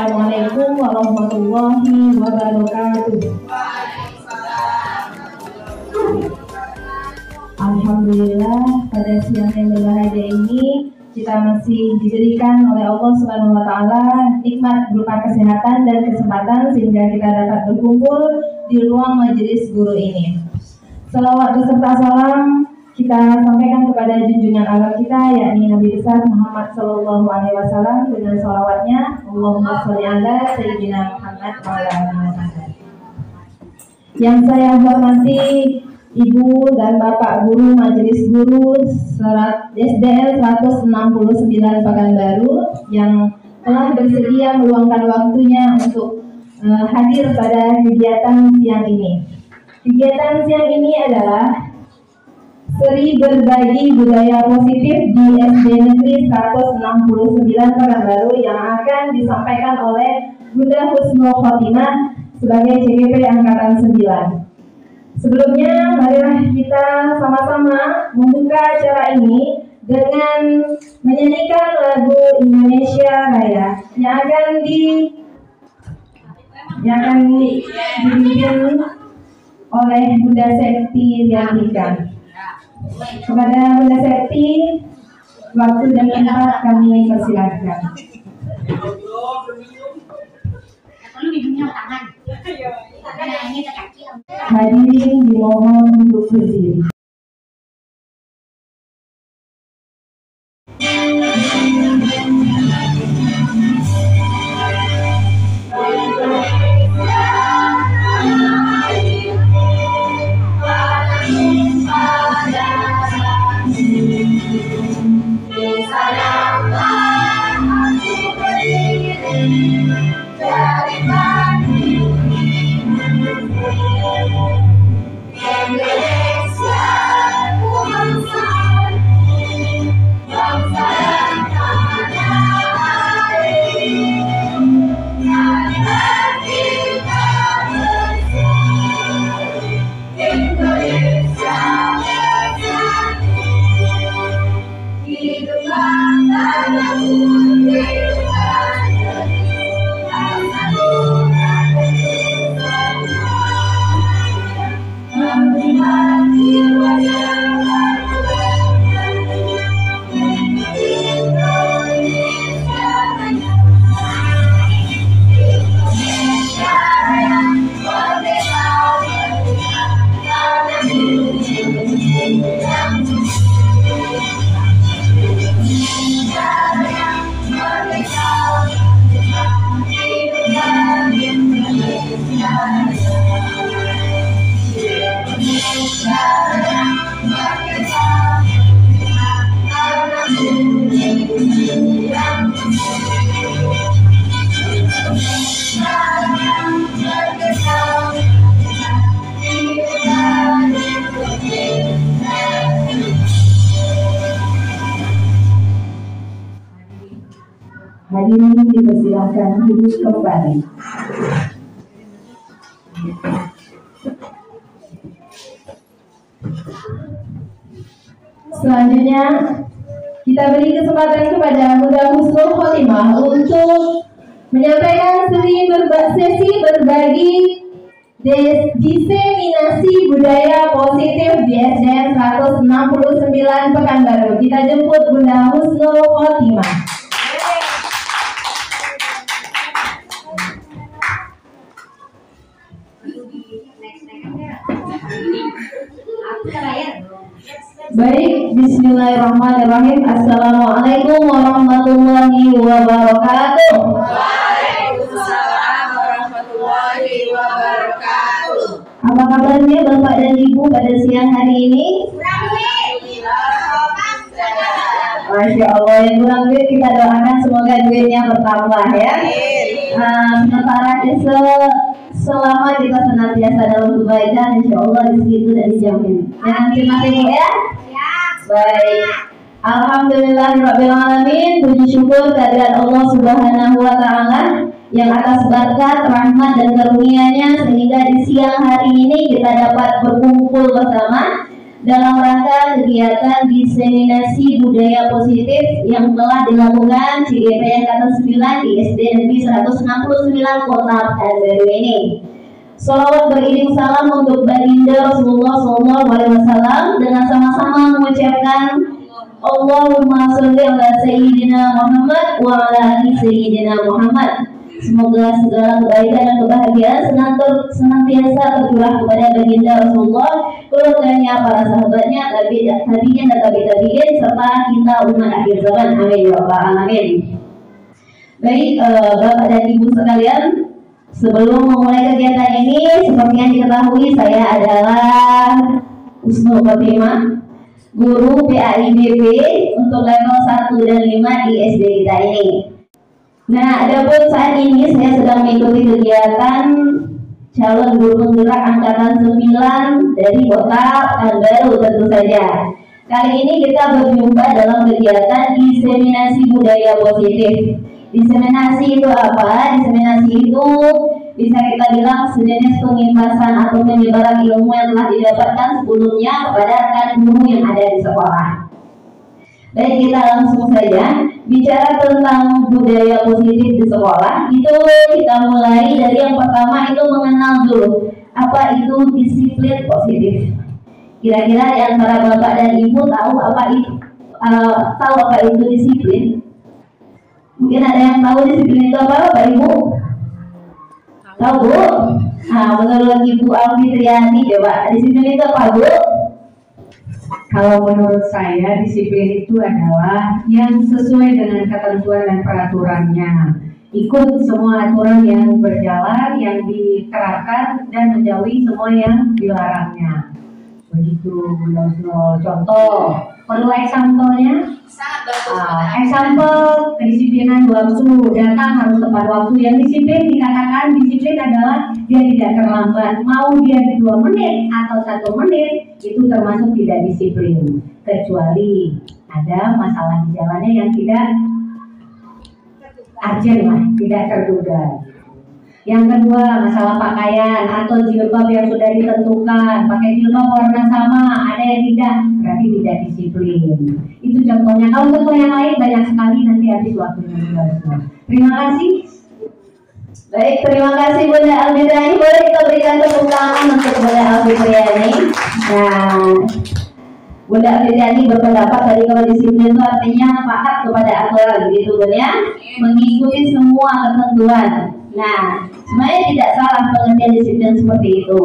Assalamualaikum warahmatullahi wabarakatuh. Alhamdulillah, pada siang yang berbahagia ini kita masih diberikan oleh Allah Subhanahu wa taala nikmat berupa kesehatan dan kesempatan sehingga kita dapat berkumpul di ruang majelis guru ini. Salawat beserta salam kita sampaikan kepada junjungan alam kita, yakni Nabi besar Muhammad Sallallahu Alaihi Wasallam dengan salawatnya Allahumma sholli ala Sayyidina Muhammad wa ala alihi wasallam. Yang saya hormati Ibu dan Bapak Guru Majelis Guru SDN 169 Pekanbaru yang telah bersedia meluangkan waktunya untuk hadir pada kegiatan siang ini. Kegiatan siang ini adalah Seri Berbagi Budaya Positif di SD Negeri 169 Pekanbaru yang akan disampaikan oleh Bunda Husnul Khotimah sebagai CGP Angkatan 9. Sebelumnya, marilah kita sama-sama membuka acara ini dengan menyanyikan lagu Indonesia Raya yang akan dipimpin oleh Bunda Septi Riantika. Kepada Bunda Septi, waktu dan tempat kami persilakan. Hadirin dimohon untuk berdiri. Hadirin dipersilakan duduk kembali. Selanjutnya kita beri kesempatan kepada Bunda Husnul Khotimah untuk menyampaikan sesi berbagi diseminasi budaya positif di SDN 169 Pekanbaru. Kita jemput Bunda Husnul Khotimah. Baik, bismillahirrahmanirrahim. Assalamualaikum warahmatullahi wabarakatuh. Waalaikumsalam warahmatullahi wabarakatuh. Apa kabarnya Bapak dan Ibu pada siang hari ini? Masya Allah, yang kurang duit kita doakan semoga duitnya bertambah ya. Sementara selama kita senantiasa dalam kebaikan, insya Allah rezeki itu tidak dijamin. Jangan terima kasih ya. Baik. Alhamdulillahirabbil alamin. Puji syukur kehadirat Allah Subhanahu wa taala yang atas berkat, rahmat dan karunia-Nya sehingga di siang hari ini kita dapat berkumpul bersama dalam rangka kegiatan diseminasi budaya positif yang telah dilakukan CGP Angkatan 9 di SD Negeri 169 Kota Pekanbaru ini. Salawat beriring salam untuk baginda Rasulullah SAW dengan sama-sama mengucapkan Allahumma sholli ala Sayyidina Muhammad wa ala ali Sayyidina Muhammad. Semoga segala kebaikan dan kebahagiaan senantiasa tercurah kepada baginda Rasulullah, keluarganya, para sahabatnya, tabi'in dan tabi'in serta kita umat akhir zaman. Amin ya rabbal alamin. Baik, Bapak dan Ibu sekalian, sebelum memulai kegiatan ini, seperti yang diketahui saya adalah Husnul Khotimah, guru PAIBP untuk level 1 dan 5 di SD kita ini. Nah, adapun saat ini saya sedang mengikuti kegiatan calon guru penggerak angkatan 9 dari Kota Pekanbaru tentu saja. Kali ini kita berjumpa dalam kegiatan diseminasi budaya positif. Diseminasi itu apa? Diseminasi itu bisa kita bilang sejenis pengimpasan atau penyebaran ilmu yang telah didapatkan sebelumnya kepada rekan guru yang ada di sekolah. Baik, kita langsung saja bicara tentang budaya positif di sekolah. Itu kita mulai dari yang pertama, itu mengenal dulu apa itu disiplin positif. Kira-kira di antara Bapak dan Ibu tahu apa itu disiplin? Mungkin ada yang tahu disiplin itu apa, Bapak Ibu? Tahu, Bu? Nah, menurut Ibu Alfitriani, coba disiplin itu apa, Bu? Kalau menurut saya, disiplin itu adalah yang sesuai dengan ketentuan dan peraturannya. Ikut semua aturan yang berjalan, yang diterapkan, dan menjauhi semua yang dilarangnya. Begitu, contoh. Perlu example-nya? Sangat bagus. Example kedisiplinan waktu, datang harus tepat waktu. Yang disiplin dikatakan disiplin adalah dia tidak terlambat. Mau dia 2 menit atau 1 menit, itu termasuk tidak disiplin. Kecuali ada masalah di jalannya yang tidak urgent lah, tidak terduga. Yang kedua, masalah pakaian atau jilbab yang sudah ditentukan. Pakai jilbab warna sama, ada yang tidak, berarti tidak disiplin. Itu contohnya. Kalau contoh yang lain banyak sekali, nanti habis waktunya juga semua. Terima kasih. Baik, terima kasih Bunda Alfitriani. Boleh kita berikan tepuk tangan untuk Bunda Alfitriani. Nah, Bunda Alfitriani berpendapat dari kalau disiplin itu artinya taat kepada aturan, gitu Bunda, mengikuti semua ketentuan. Nah, sebenarnya tidak salah pengertian disiplin seperti itu.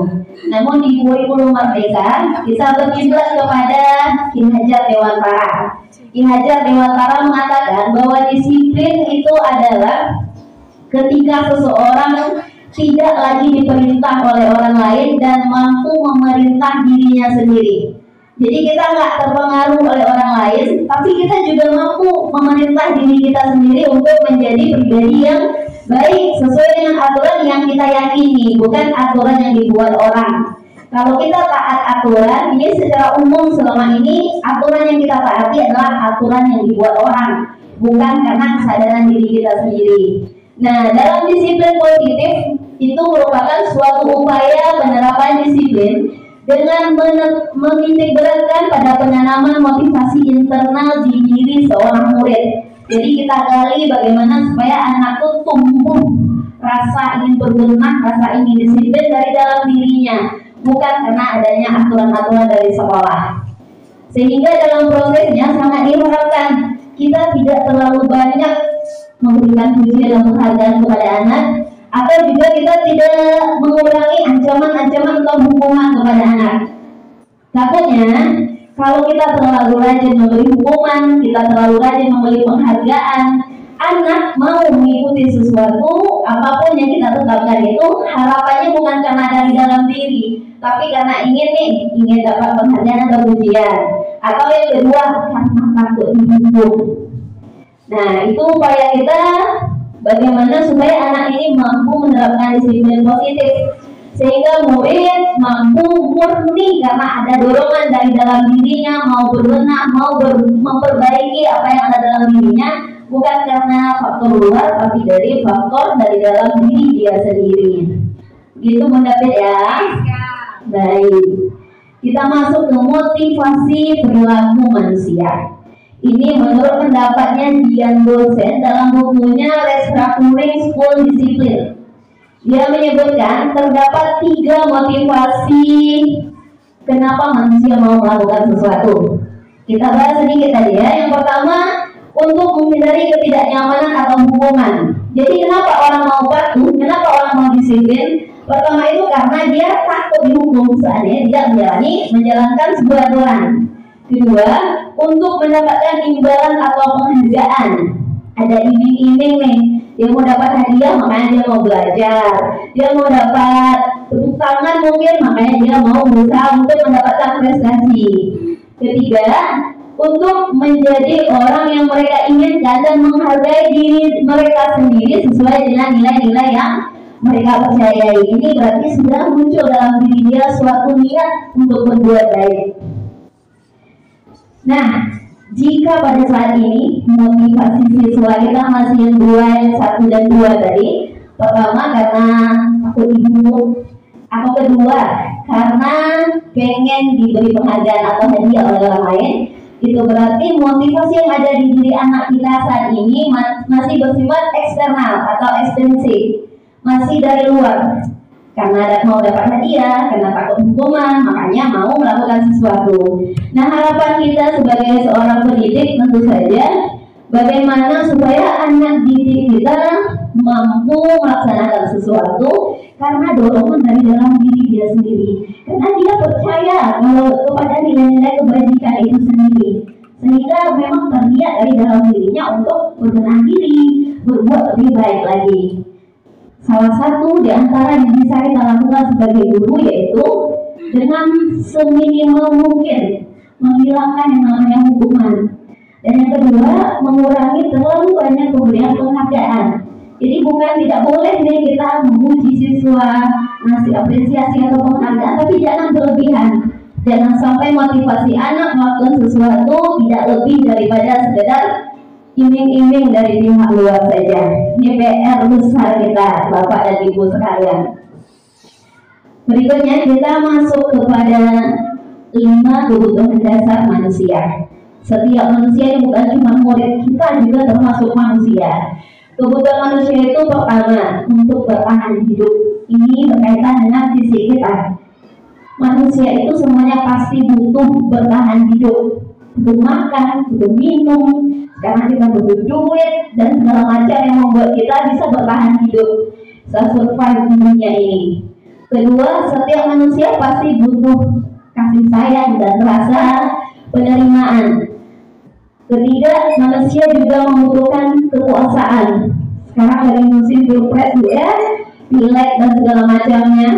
Namun di kurikulum Merdeka kita berkiblat kepada Ki Hajar Dewantara. Ki Hajar Dewantara mengatakan bahwa disiplin itu adalah ketika seseorang tidak lagi diperintah oleh orang lain dan mampu memerintah dirinya sendiri. Jadi kita nggak terpengaruh oleh orang lain, tapi kita juga mampu memerintah diri kita sendiri untuk menjadi pribadi yang baik sesuai dengan aturan yang kita yakini, bukan aturan yang dibuat orang. Kalau kita taat aturan, ini secara umum selama ini aturan yang kita taati adalah aturan yang dibuat orang, bukan karena kesadaran diri kita sendiri. Nah, dalam disiplin positif itu merupakan suatu upaya penerapan disiplin dengan menitik beratkan pada penanaman motivasi internal di diri seorang murid. Jadi kita gali bagaimana supaya anak itu tumbuh rasa ingin berbenah, rasa ingin disiplin dari dalam dirinya, bukan karena adanya aturan-aturan dari sekolah. Sehingga dalam prosesnya sangat diharapkan kita tidak terlalu banyak memberikan pujian dan penghargaan kepada anak, atau juga kita tidak mengurangi ancaman-ancaman atau hukuman kepada anak. Takutnya kalau kita terlalu rajin memberi hukuman, kita terlalu rajin memberi penghargaan, anak mau mengikuti sesuatu apapun yang kita tetapkan itu harapannya bukan karena dari dalam diri, tapi karena ingin dapat penghargaan atau pujian, atau yang kedua karena takut dihukum. Nah, itu upaya kita bagaimana supaya anak ini mampu menerapkan disiplin positif, sehingga murid mampu murni karena ada dorongan dari dalam dirinya, mau berbenah, mau memperbaiki apa yang ada dalam dirinya, bukan karena faktor luar, tapi dari faktor dari dalam diri dia sendiri. Gitu Bunda Pet ya. Baik. Kita masuk ke motivasi perilaku manusia. Ini menurut pendapatnya Dian Dosen dalam bukunya Restructuring School Discipline. Dia menyebutkan terdapat 3 motivasi kenapa manusia mau melakukan sesuatu. Kita bahas sedikit tadi ya. Yang pertama, untuk menghindari ketidaknyamanan atau hukuman. Jadi kenapa orang mau patuh? Kenapa orang mau disiplin? Pertama itu karena dia takut dihukum seandainya tidak menjalankan sebuah aturan. Kedua, untuk mendapatkan imbalan atau penghargaan. Ada iming-iming nih, dia mau dapat hadiah makanya dia mau belajar, dia mau dapat tepuk tangan mungkin makanya dia mau berusaha untuk mendapatkan prestasi. Ketiga, untuk menjadi orang yang mereka inginkan dan menghargai diri mereka sendiri sesuai dengan nilai-nilai yang mereka percayai. Ini berarti sudah muncul dalam diri dia suatu niat untuk berbuat baik. Nah, jika pada saat ini motivasi siswa kita masih yang 1 dan 2 tadi, pertama karena takut dihukum, atau kedua karena pengen diberi penghargaan atau hadiah oleh orang lain, itu berarti motivasi yang ada di diri anak kita saat ini masih bersifat eksternal atau ekstrinsik, masih dari luar. Karena mau dapat hadiah, karena takut hukuman, makanya mau melakukan sesuatu. Nah, harapan kita sebagai seorang pendidik tentu saja bagaimana supaya anak didik kita mampu melaksanakan sesuatu karena dorongan dari dalam diri dia sendiri. Karena dia percaya kalau kepada nilai-nilai kebajikan itu sendiri, sehingga memang terlihat dari dalam dirinya untuk berbenah diri, berbuat lebih baik lagi. Salah satu di antara yang bisa kita lakukan sebagai guru yaitu dengan seminimal mungkin menghilangkan yang namanya hukuman. Dan yang kedua, mengurangi terlalu banyak pemberian penghargaan. Jadi bukan tidak boleh nih kita memuji siswa, ngasih apresiasi atau penghargaan, tapi jangan berlebihan. Jangan sampai motivasi anak melakukan sesuatu tidak lebih daripada sekedar iming-iming dari pihak luar saja. Ini PR besar kita, Bapak dan Ibu sekalian. Berikutnya kita masuk kepada 5 kebutuhan dasar manusia. Setiap manusia ini bukan cuma murid, kita juga termasuk manusia. Kebutuhan manusia itu pertama untuk bertahan hidup. Ini berkaitan dengan fisik kita. Manusia itu semuanya pasti butuh bertahan hidup, butuh makan, butuh minum. Karena kita butuh duit dan segala macam yang membuat kita bisa bertahan hidup, bisa survive di dunia ini. Kedua, setiap manusia pasti butuh kasih sayang dan rasa penerimaan. Ketiga, manusia juga membutuhkan kekuasaan. Sekarang lagi musim pilpres ya, pileg dan segala macamnya.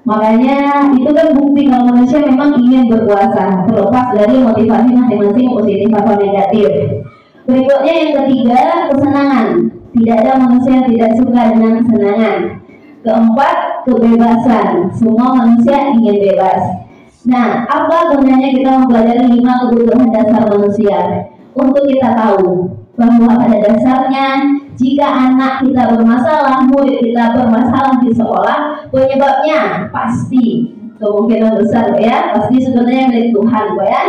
Makanya itu kan bukti kalau manusia memang ingin berkuasa, terlepas dari motivasi masing-masing positif atau negatif. Berikutnya yang ketiga, kesenangan. Tidak ada manusia yang tidak suka dengan kesenangan. Keempat, kebebasan. Semua manusia ingin bebas. Nah, apa gunanya kita mempelajari 5 kebutuhan dasar manusia? Untuk kita tahu bahwa pada dasarnya jika anak kita bermasalah, murid kita bermasalah di sekolah, penyebabnya pasti kemungkinan besar ya, pasti sebenarnya milik Tuhan ya.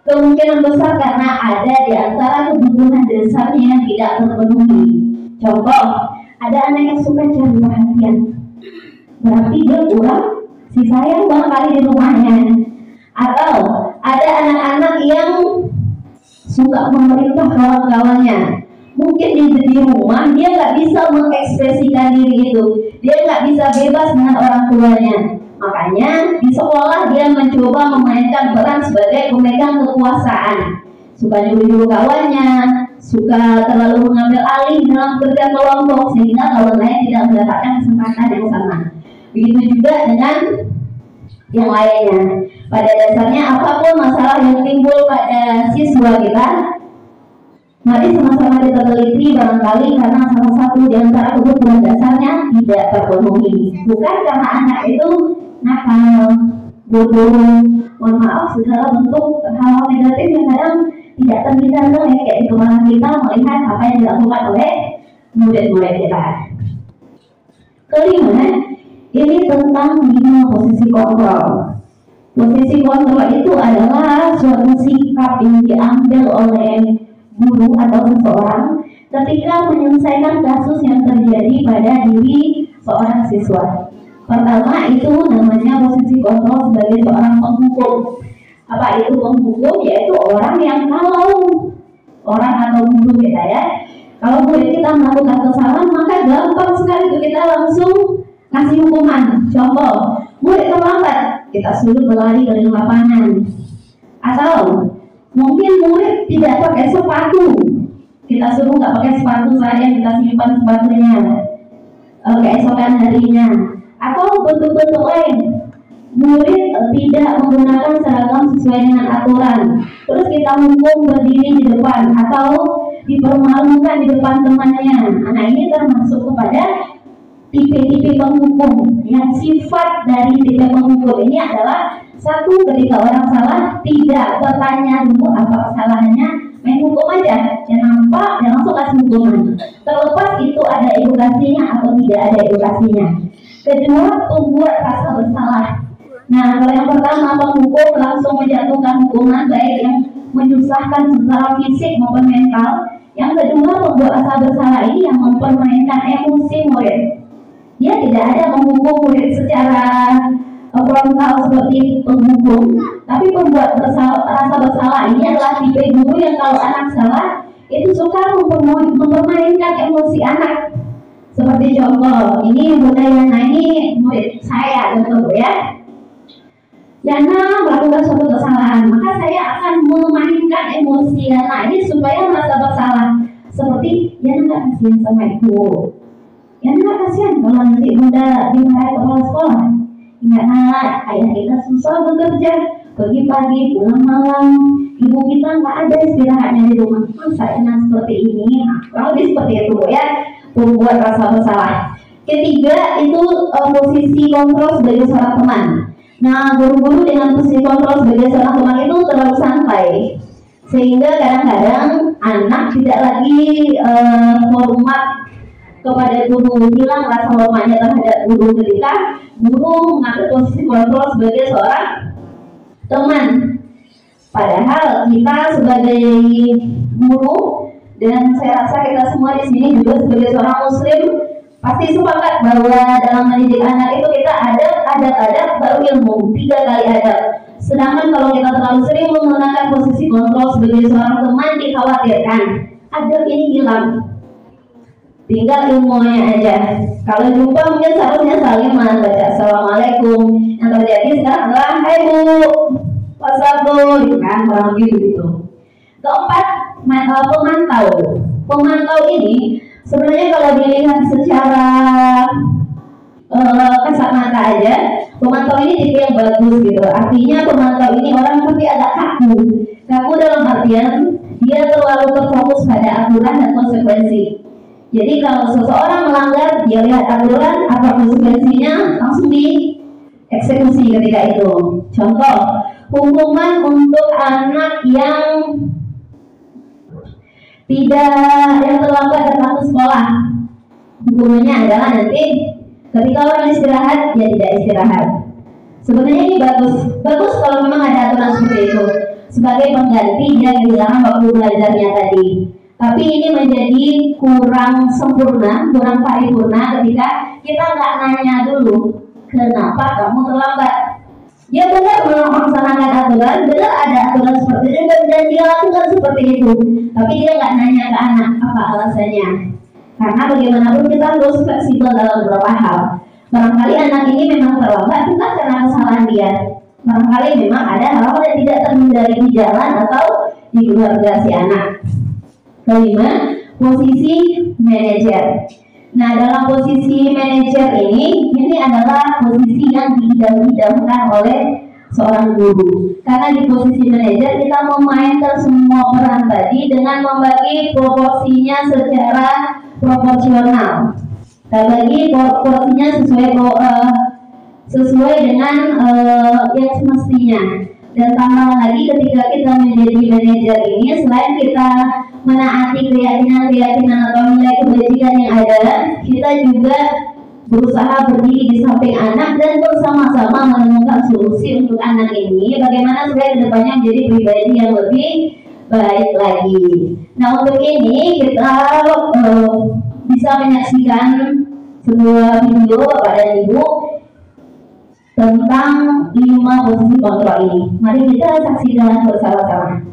Kemungkinan besar karena ada di antara kebutuhan dasarnya yang tidak terpenuhi. Contoh, ada anak yang suka cari perhatian, berarti dia kurang si sayang barangkali di rumahnya. Atau ada anak-anak yang suka memerintah kawan-kawannya. Mungkin di rumah dia nggak bisa mengekspresikan diri itu, dia nggak bisa bebas dengan orang tuanya. Makanya di sekolah dia mencoba memainkan peran sebagai pemegang kekuasaan, suka nyuruh kawannya, suka terlalu mengambil alih dalam kerja kelompok sehingga kawan lain tidak mendapatkan kesempatan yang sama. Begitu juga dengan yang lainnya. Pada dasarnya apapun masalah yang timbul pada siswa kita, mari sama-sama kita teliti barangkali karena salah satu di antara kebutuhan dasarnya tidak terpenuhi. Bukan karena anak itu nakal, bodoh, mohon maaf segala bentuk hal-hal negatif yang kadang tidak terhindarkan kayak di kepala kita melihat apa yang dilakukan oleh murid-murid kita. Kelima, ini tentang 5 posisi kontrol. Posisi kontrol itu adalah suatu sikap yang diambil oleh guru atau seseorang ketika menyelesaikan kasus yang terjadi pada diri seorang siswa. Pertama itu namanya posisi kontrol sebagai seorang penghukum. Apa itu penghukum? Yaitu orang yang kalau orang atau guru kita ya, kalau murid kita melakukan kesalahan maka gampang sekali itu kita langsung kasih hukuman. Contoh, murid terlambat, kita suruh berlari dari lapangan. Atau mungkin murid tidak pakai sepatu, kita suruh nggak pakai sepatu saja, kita simpan sepatunya keesokan harinya. Atau bentuk-bentuk lain, murid tidak menggunakan seragam sesuai dengan aturan, terus kita hukum berdiri di depan atau dipermalukan di depan temannya. Nah, ini termasuk kepada tipe-tipe penghukum. Yang sifat dari tipe penghukum ini adalah satu, ketika orang salah tidak bertanya dulu apa kesalahannya, main hukum aja, yang nampak dan langsung kasih hukuman, terlepas itu ada edukasinya atau tidak ada edukasinya. Kedua, pembuat rasa bersalah. Nah, kalau yang pertama penghukum langsung menjatuhkan hukuman baik yang menyusahkan secara fisik maupun mental. Yang kedua, pembuat rasa bersalah ini yang mempermainkan emosi murid. Dia tidak ada menghukum murid secara frontal seperti penghukum, tapi pembuat rasa bersalah ini adalah tipe guru yang kalau anak salah itu suka mempermainkan emosi anak. Seperti contoh, ini Bunda Yana ini murid saya, contoh ya. Yana melakukan suatu kesalahan, maka saya akan memainkan emosi Yana ini supaya merasa bersalah. Seperti Yana nggak kasihan sama ibu, Yana nggak kasihan kalau nanti Bunda dimarahi kepala sekolah. Ingat nak, ayah kita susah bekerja, pergi pagi pulang malam, ibu kita nggak ada istirahatnya di rumah. Masa Yana seperti ini? Nah, kurang lebih seperti itu ya, membuat rasa bersalah. Ketiga itu posisi kontrol sebagai seorang teman. Nah, guru-guru dengan posisi kontrol sebagai seorang teman itu terlalu santai, sehingga kadang-kadang anak tidak lagi hormat kepada guru, hilang rasa hormatnya terhadap guru ketika guru mengambil posisi kontrol sebagai seorang teman. Padahal kita sebagai guru, dan saya rasa kita semua di sini juga sebagai seorang muslim pasti sepakat bahwa dalam mendidik anak itu kita adab baru ilmu, 3 kali adab. Sedangkan kalau kita terlalu sering menggunakan posisi kontrol sebagai seorang teman, dikhawatirkan adab ini hilang, tinggal ilmunya aja. Kalau jumpa mungkin seharusnya saling baca assalamualaikum. Yang terjadi sekarang adalah hai bu, wassalamualaikum, gitu kan, kurang lebih begitu. Keempat, pemantau. Pemantau ini sebenarnya kalau dilihat secara kasat mata aja, pemantau ini tipe yang bagus gitu. Artinya pemantau ini orang tapi agak kaku. Kaku dalam artian dia terlalu terfokus pada aturan dan konsekuensi. Jadi kalau seseorang melanggar, dia lihat aturan, apa konsekuensinya, langsung dieksekusi ketika itu. Contoh, hukuman untuk anak yang terlambat datang ke sekolah. Hukumannya adalah nanti ketika orang istirahat, dia tidak istirahat. Sebenarnya ini bagus kalau memang ada aturan seperti itu. Sebagai pengganti dia kehilangan waktu belajarnya tadi. Tapi ini menjadi kurang sempurna, kurang paripurna ketika kita nggak nanya dulu, kenapa kamu terlambat? Dia benar melaksanakan aturan, benar ada aturan seperti itu dan dia lakukan seperti itu. Tapi dia nggak nanya ke anak apa alasannya. Karena bagaimanapun kita harus fleksibel dalam beberapa hal. Barangkali anak ini memang terlambat bukan karena kesalahan dia. Barangkali memang ada hal-hal yang tidak terhindari di jalan atau di keluarga si anak. Kelima, posisi manajer. Nah, dalam posisi manajer ini adalah posisi yang diidam-idamkan oleh seorang guru. Karena di posisi manajer kita memainkan semua peran tadi dengan membagi proporsinya secara proporsional. Kita bagi proporsinya sesuai dengan yang semestinya. Dan tambah lagi ketika kita menjadi manajer ini, selain kita menaati keyakinan atau nilai kebajikan yang ada, kita juga berusaha berdiri di samping anak dan bersama-sama menemukan solusi untuk anak ini, bagaimana supaya kedepannya menjadi pribadi yang lebih baik lagi. Nah, untuk ini kita bisa menyaksikan sebuah video Bapak dan Ibu tentang 5 posisi kontrol ini. Mari kita saksikan bersama-sama.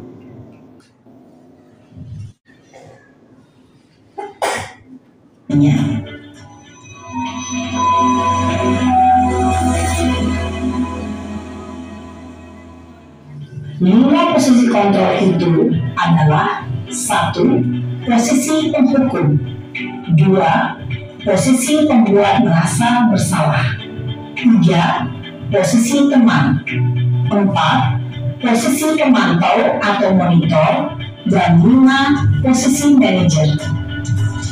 Lima posisi kontrol itu adalah: 1. Posisi penghukum, 2. Posisi pembuat merasa bersalah, 3. Posisi teman, 4. Posisi pemantau atau monitor, dan 5. Posisi manajer.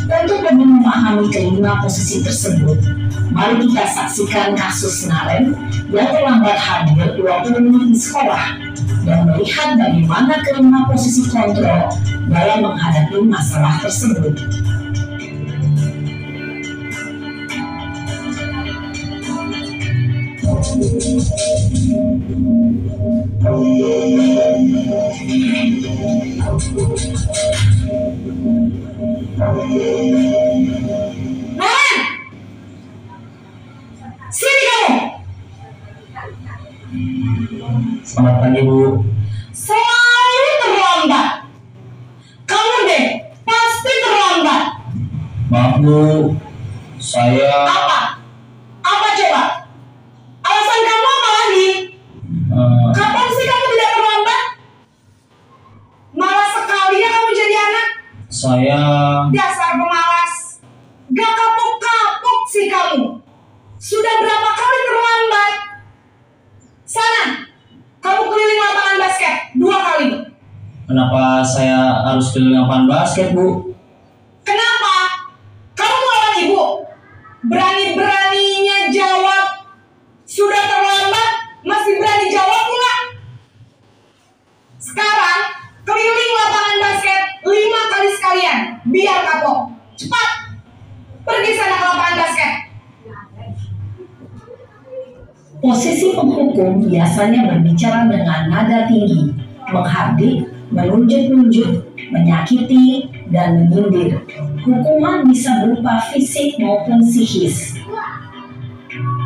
Untuk lebih memahami kelima posisi tersebut, mari kita saksikan kasus Naren yang terlambat hadir 20 menit di sekolah dan melihat bagaimana kelima posisi kontrol dalam menghadapi masalah tersebut. Sini kamu. Selamat pagi, Bu. Selalu terlambat. Kamu deh pasti terlambat. Maaf, Bu. Saya Apa? Apa coba? Alasan kamu apa lagi? Kapan sih kamu tidak terlambat? Malas sekali ya kamu jadi anak. saya Dasar pemalas. Gak kapok-kapok sih kamu. Sudah berapa kali terlambat? Sana, kamu keliling lapangan basket 2 kali. Kenapa saya harus keliling lapangan basket, Bu? Kenapa? Kamu melawan ibu? Berani-beraninya jawab. Sudah terlambat, masih berani jawab pula. Sekarang, keliling lapangan basket 5 kali sekalian. Biar kapok. Cepat. Pergi sana ke lapangan basket. Posisi penghukum biasanya berbicara dengan nada tinggi, menghardik, menunjuk-nunjuk, menyakiti, dan menyindir. Hukuman bisa berupa fisik maupun psikis.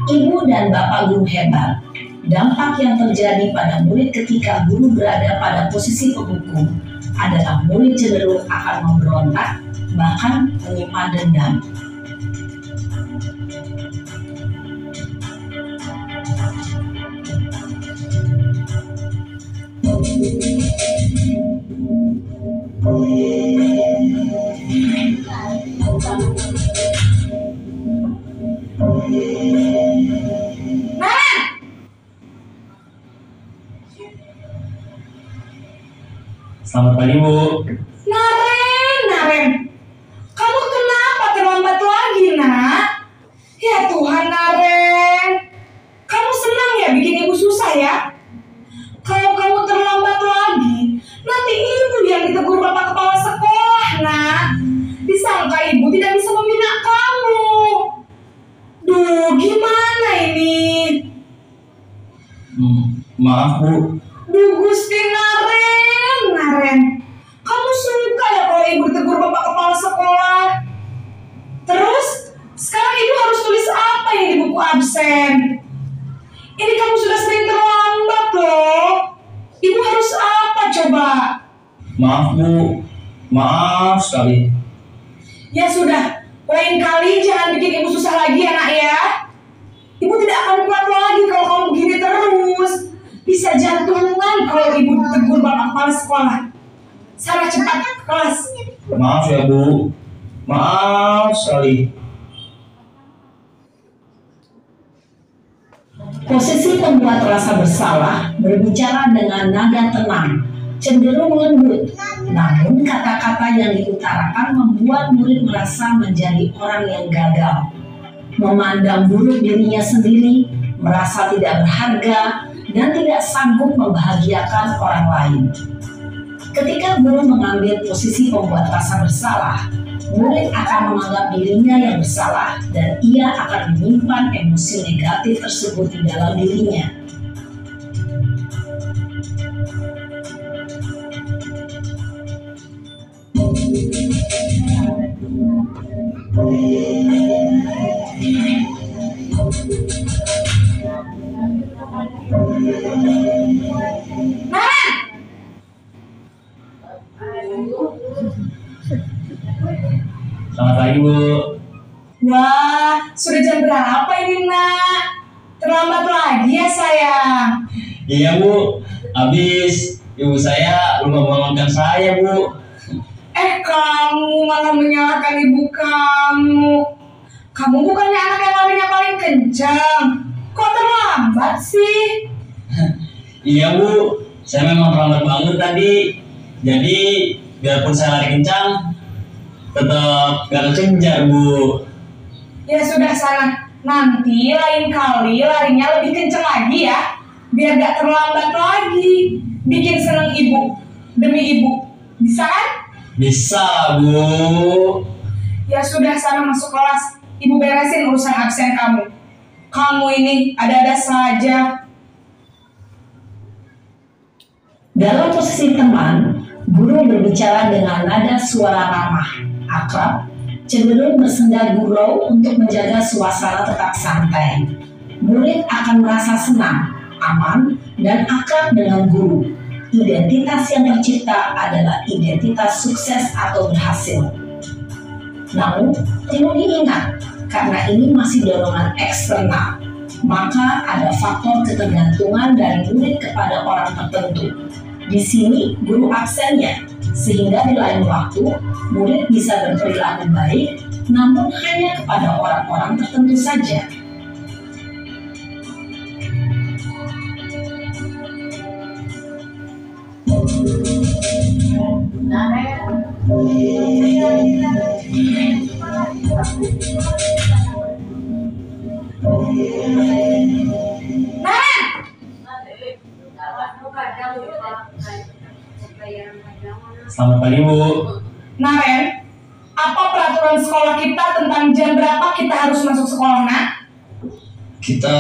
Ibu dan bapak guru hebat. Dampak yang terjadi pada murid ketika guru berada pada posisi penghukum adalah murid cenderung akan memberontak, bahkan menyimpan dendam. Selamat pagi, Bu. Naren, kamu kenapa terlambat lagi, nak? Ya Tuhan, Naren, kamu senang ya bikin ibu susah ya? Kalau kamu terlambat lagi, nanti ibu yang ditegur bapak kepala sekolah, nak. Disangka ibu tidak bisa membina kamu. Duh, gimana ini? Maaf, Bu. Duh, Gusti Naren, kamu suka ya kalau ibu ditegur bapak kepala sekolah? Terus, sekarang ibu harus tulis apa yang di buku absen? Ini kamu sudah sering terlambat loh. Ibu harus apa coba? Maaf, Bu. Maaf sekali. Ya sudah, lain kali jangan bikin ibu susah lagi ya, nak ya. Ibu tidak akan kuat lagi kalau kamu begini terus. Bisa jantungan kalau ibu ditegur bapak kepala sekolah. Sana cepat ke kelas. Maaf ya, Bu. Maaf sekali. Posisi pembuat rasa bersalah berbicara dengan nada tenang, cenderung lembut. Namun kata-kata yang diutarakan membuat murid merasa menjadi orang yang gagal, memandang buruk dirinya sendiri, merasa tidak berharga, dan tidak sanggup membahagiakan orang lain. Ketika guru mengambil posisi pembuat rasa bersalah, murid akan menganggap dirinya yang bersalah dan ia akan menyimpan emosi negatif tersebut di dalam dirinya. Selamat pagi, Bu. Wah, sudah jam berapa ini, Nak? Terlambat lagi ya, sayang. Iya, Bu. Habis ibu saya lupa bangunkan saya, Bu. Kamu malah menyalahkan ibu kamu. Kamu bukannya anak yang larinya paling kencang. Kok terlambat sih? Iya, Bu. Saya memang terlambat bangun tadi. Jadi, biarpun saya lari kencang, tetap gak kejar, Bu. Ya sudah sana. Nanti lain kali larinya lebih kencang lagi ya. Biar gak terlambat lagi. Bikin seneng ibu. Demi ibu. Bisa kan? Bisa lah, Bu. Ya sudah sana masuk kelas. Ibu beresin urusan absen kamu. Kamu ini ada-ada saja. Dalam posisi teman, guru berbicara dengan nada suara ramah, akrab, cenderung bersenda gurau untuk menjaga suasana tetap santai. Murid akan merasa senang, aman, dan akrab dengan guru. Identitas yang tercipta adalah identitas sukses atau berhasil. Namun, perlu diingat, karena ini masih dorongan eksternal, maka ada faktor ketergantungan dari murid kepada orang tertentu. Di sini, guru absennya, sehingga di lain waktu, murid bisa berperilaku baik, namun hanya kepada orang-orang tertentu saja. Selamat pagi, Bu. Nah, Ren, apa peraturan sekolah kita tentang jam berapa kita harus masuk sekolah, Nak? Kita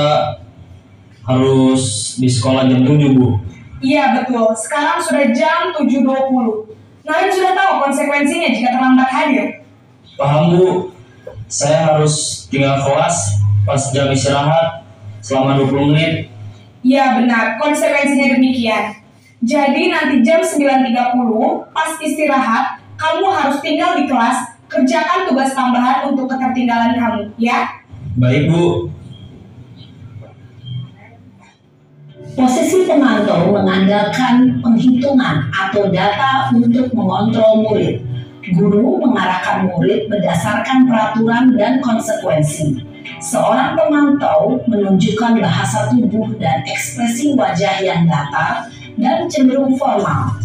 harus di sekolah jam 7, Bu. Iya, betul. Sekarang sudah jam 7.20. Nah, sudah tahu konsekuensinya jika terlambat hadir. Paham, Bu. Saya harus tinggal kelas pas jam istirahat selama 20 menit. Iya, benar. Konsekuensinya demikian. Jadi nanti jam 9.30 pas istirahat, kamu harus tinggal di kelas, kerjakan tugas tambahan untuk ketertinggalan kamu, ya? Baik, Bu. Posisi pemantau mengandalkan penghitungan atau data untuk mengontrol murid. Guru mengarahkan murid berdasarkan peraturan dan konsekuensi. Seorang pemantau menunjukkan bahasa tubuh dan ekspresi wajah yang datar dan cenderung formal.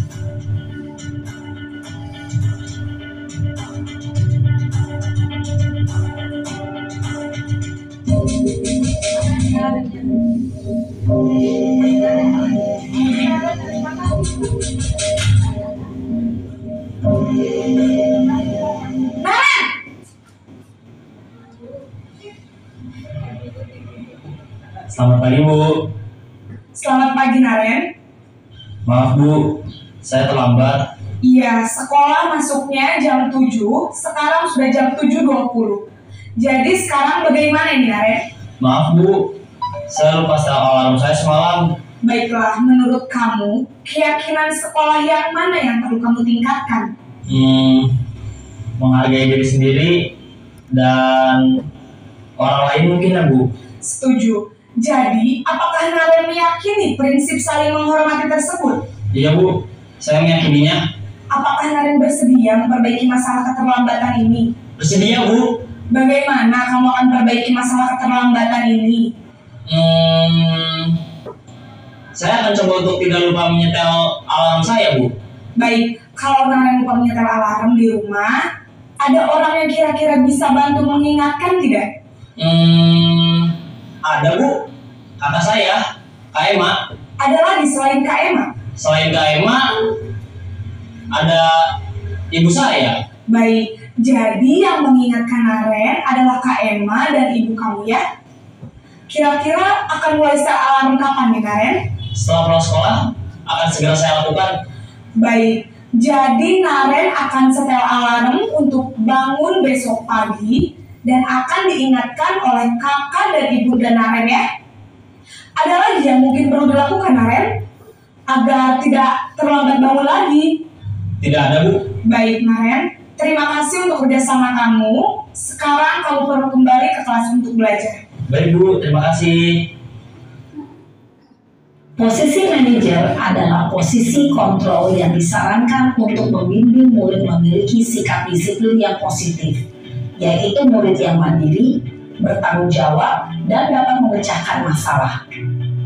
Selamat pagi, Bu. Selamat pagi, Naren. Maaf, Bu. Saya terlambat. Iya, sekolah masuknya jam 7, sekarang sudah jam 7.20. Jadi sekarang bagaimana nih, Naren? Maaf, Bu. Saya lupa setel alarm saya semalam. Baiklah, menurut kamu, keyakinan sekolah yang mana yang perlu kamu tingkatkan? Menghargai diri sendiri dan orang lain mungkin, ya, Bu. Setuju. Jadi, apakah Naren meyakini prinsip saling menghormati tersebut? Iya, Bu. Saya meyakininya. Apakah Naren bersedia memperbaiki masalah keterlambatan ini? Bersedia, Bu. Bagaimana kamu akan perbaiki masalah keterlambatan ini? Saya akan coba untuk tidak lupa menyetel alarm saya, Bu. Baik, kalau Naren lupa menyetel alarm di rumah, ada orang yang kira-kira bisa bantu mengingatkan tidak? Ada, Bu. Kakak saya, Kak Ema. Ada lagi selain Kak Ema? Selain Kak Ema, ada ibu saya. Baik, jadi yang mengingatkan Naren adalah Kak Emma dan ibu kamu ya. Kira-kira akan mulai set alarm kapan nih Naren? Setelah pulang sekolah, akan segera saya lakukan. Baik, jadi Naren akan setel alarm untuk bangun besok pagi dan akan diingatkan oleh kakak dan ibu dan Naren ya. Ada lagi yang mungkin perlu dilakukan Naren agar tidak terlambat bangun lagi? Tidak ada, Bu. Baik Naren, terima kasih untuk kerjasama kamu. Sekarang kamu perlu kembali ke kelas untuk belajar. Baik, Bu. Terima kasih. Posisi manajer adalah posisi kontrol yang disarankan untuk membimbing murid memiliki sikap disiplin yang positif, yaitu murid yang mandiri, bertanggung jawab, dan dapat memecahkan masalah.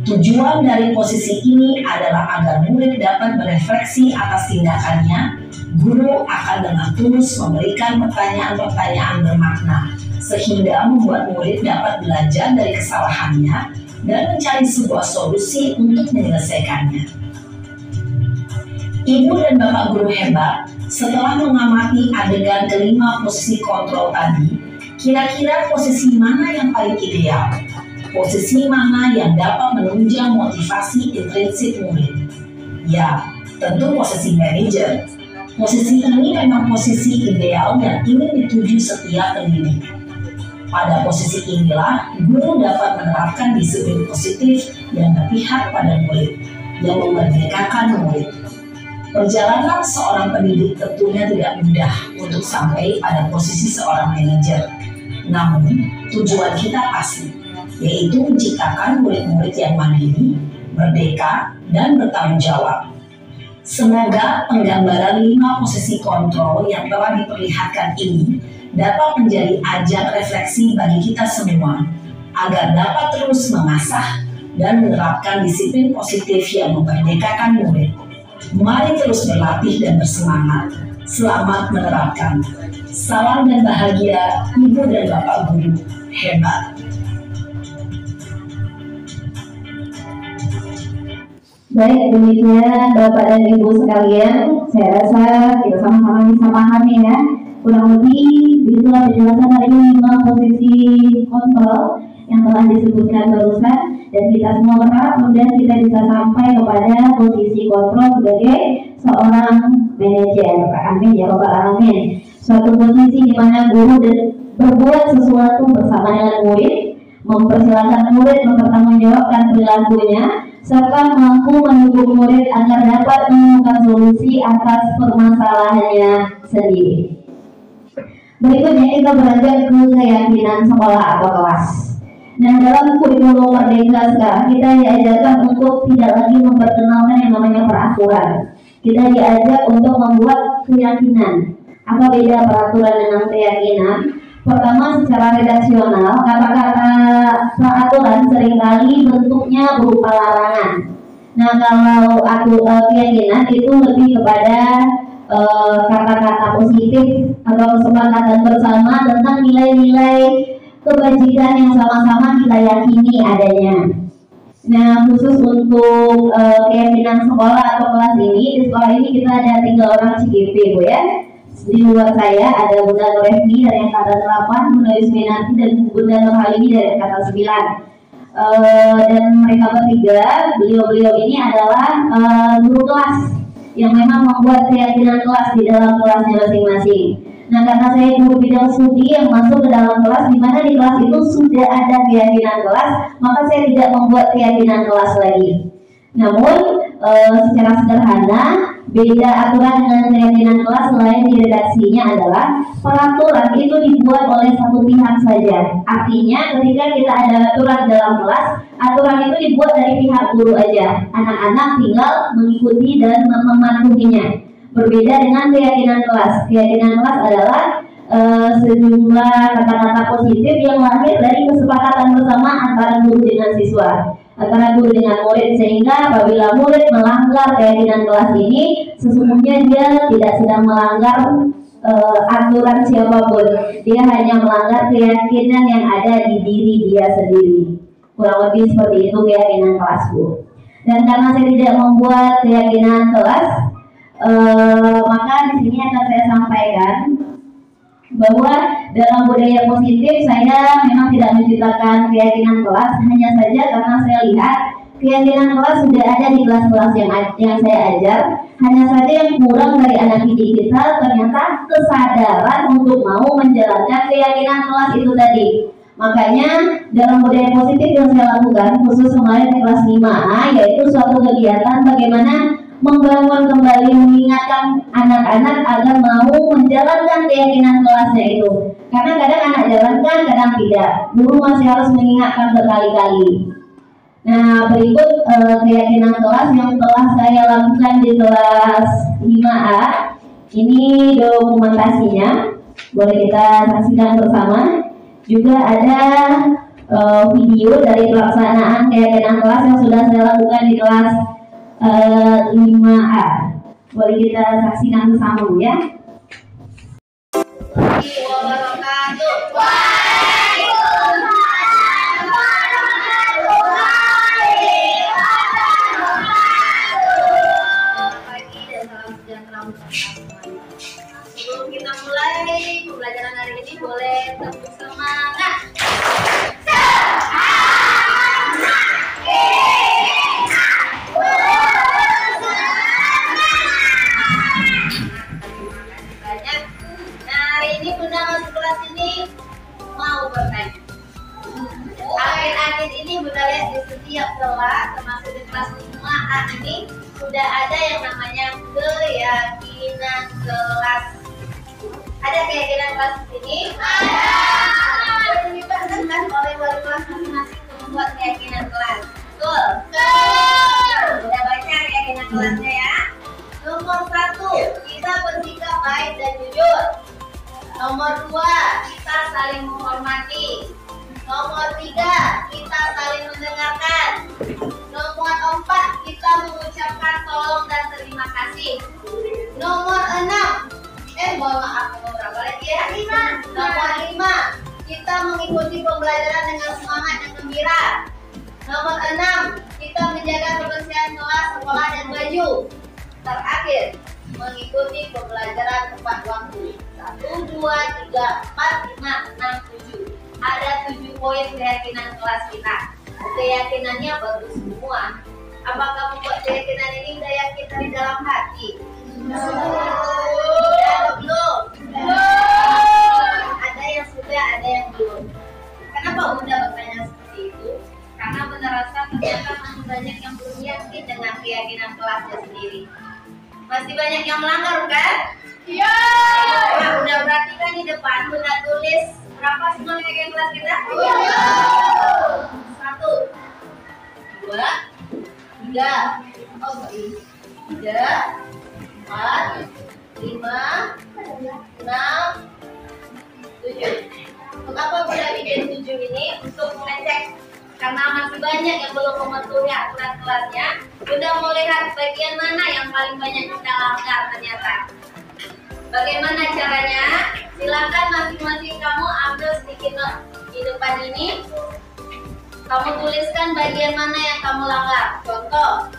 Tujuan dari posisi ini adalah agar murid dapat berefleksi atas tindakannya. Guru akan dengan tulus memberikan pertanyaan-pertanyaan bermakna, sehingga membuat murid dapat belajar dari kesalahannya dan mencari sebuah solusi untuk menyelesaikannya. Ibu dan Bapak guru hebat, setelah mengamati adegan kelima posisi kontrol tadi, kira-kira posisi mana yang paling ideal? Posisi mana yang dapat menunjang motivasi intrinsik murid? Ya, tentu posisi manajer. Posisi ini memang posisi ideal yang ingin dituju setiap pendidik. Pada posisi inilah, guru dapat menerapkan disiplin positif yang berpihak pada murid, yang memerdekakan murid. Perjalanan seorang pendidik tentunya tidak mudah untuk sampai pada posisi seorang manajer. Namun, tujuan kita pasti, yaitu menciptakan murid-murid yang mandiri, merdeka, dan bertanggung jawab. Semoga penggambaran 5 posisi kontrol yang telah diperlihatkan ini dapat menjadi ajang refleksi bagi kita semua, agar dapat terus mengasah dan menerapkan disiplin positif yang memerdekakan murid. Mari terus berlatih dan bersemangat. Selamat menerapkan. Salam dan bahagia, Ibu dan Bapak guru hebat. Baik, demikian Bapak dan Ibu sekalian, saya rasa kita sama-sama bisa pahami ya. Kurang lebih begitulah penjelasan dari 5 posisi kontrol yang telah disebutkan barusan, dan kita semua berharap kemudian kita bisa sampai kepada posisi kontrol sebagai seorang manajer. Amin ya robbal alamin. Suatu posisi di mana guru berbuat sesuatu bersama dengan murid, mempersilahkan murid mempertanggungjawabkan perilakunya, serta mampu mendukung murid agar dapat menemukan solusi atas permasalahannya sendiri. Berikutnya kita beranjak ke keyakinan sekolah atau kelas. Nah, dalam kurikulum Merdeka sekarang kita diajarkan untuk tidak lagi memperkenalkan yang namanya peraturan. Kita diajak untuk membuat keyakinan. Apa beda peraturan dengan keyakinan? Pertama, secara redaksional, kata-kata peraturan seringkali bentuknya berupa larangan. Nah, kalau keyakinan itu lebih kepada kata-kata positif atau kesepakatan bersama tentang nilai-nilai kebajikan yang sama-sama kita yakini adanya. Nah, khusus untuk keyakinan sekolah atau kelas ini, di sekolah ini kita ada 3 orang CGP, Bu ya. Di luar saya ada Bunda Nurefni dari angkatan 8, Bunda Yusminati dan Bunda Nurhalini dari angkatan 9. Dan mereka bertiga, beliau-beliau ini adalah guru kelas yang memang membuat keyakinan kelas di dalam kelasnya masing-masing. Nah, karena saya guru bidang studi yang masuk ke dalam kelas, di mana di kelas itu sudah ada keyakinan kelas, maka saya tidak membuat keyakinan kelas lagi. Namun, secara sederhana, beda aturan dengan keyakinan kelas selain di redaksinya adalah peraturan itu dibuat oleh satu pihak saja. Artinya, ketika kita ada aturan dalam kelas, aturan itu dibuat dari pihak guru aja. Anak-anak tinggal mengikuti dan mematuhinya. Berbeda dengan keyakinan kelas. Keyakinan kelas adalah sejumlah kata-kata positif yang lahir dari kesepakatan bersama antara guru dengan siswa, antara guru dengan murid, sehingga apabila murid melanggar keyakinan kelas ini, sesungguhnya dia tidak sedang melanggar aturan siapapun. Dia hanya melanggar keyakinan yang ada di diri dia sendiri. Kurang lebih seperti itu keyakinan kelas, Bu. Dan karena saya tidak membuat keyakinan kelas, maka di sini akan saya sampaikan bahwa dalam budaya positif saya memang tidak menciptakan keyakinan kelas, hanya saja karena saya lihat keyakinan kelas sudah ada di kelas-kelas yang saya ajar, hanya saja yang kurang dari anak didik kita ternyata kesadaran untuk mau menjalankan keyakinan kelas itu tadi. Makanya dalam budaya positif yang saya lakukan khusus kemarin di kelas 5A, yaitu suatu kegiatan bagaimana membangun kembali, mengingatkan anak-anak agar mau menjalankan keyakinan kelasnya itu. Karena kadang anak jalankan, kadang tidak. Guru masih harus mengingatkan berkali-kali. Nah, berikut keyakinan kelas yang telah saya lakukan di kelas 5A. Ini dokumentasinya, boleh kita saksikan bersama. Juga ada video dari pelaksanaan keyakinan kelas yang sudah saya lakukan di kelas 5A. Boleh kita saksikan bersama ya. Sebelum kita mulai pembelajaran hari ini, boleh tepuk semangat. Akhir-akhir ini Bunda lihat di setiap kelas, termasuk di kelas 5A ini sudah ada yang namanya keyakinan kelas. Ada keyakinan kelas di sini? Ada. Diberikan oleh wali kelas masing-masing untuk membuat keyakinan kelas. Betul? Sudah baca keyakinan kelasnya ya. Nomor 1, kita bersikap baik dan jujur. Nomor 2, kita saling menghormati. Nomor 3, kita saling mendengarkan. Nomor 4, kita mengucapkan tolong dan terima kasih. Nomor 6, mohon maaf, nomor berapa lagi ya? 5. Nomor 5, kita mengikuti pembelajaran dengan semangat dan gembira. Nomor 6, kita menjaga kebersihan kelas, sekolah, dan baju. Terakhir, mengikuti pembelajaran tepat waktu. 1, 2, 3, 4, 5, 6, 7. Ada 7 poin keyakinan kelas kita. Keyakinannya bagus semua. Apakah membuat keyakinan ini udah yakin dari dalam hati? Sudah belum? Ada yang sudah, ada yang belum. Kenapa Bunda bertanya seperti itu? Karena Bunda rasa ternyata masih banyak yang belum yakin dengan keyakinan kelasnya sendiri. Masih banyak yang melanggar, kan? Iya. Nah, Bunda perhatikan di depan, Bunda tulis berapa semua keyakinan kelas kita? 1, 2, 3, 3, 4, 5, 6, 7. Untuk apa Bunda bikin 7 ini? Untuk mengecek, karena masih banyak yang belum mematuhi aturan kelasnya. Bunda mau lihat bagian mana yang paling banyak kita langgar ternyata. Bagaimana caranya? Silakan masing-masing kamu ambil sedikit note di depan ini. Kamu tuliskan bagian mana yang kamu langgar. Contoh,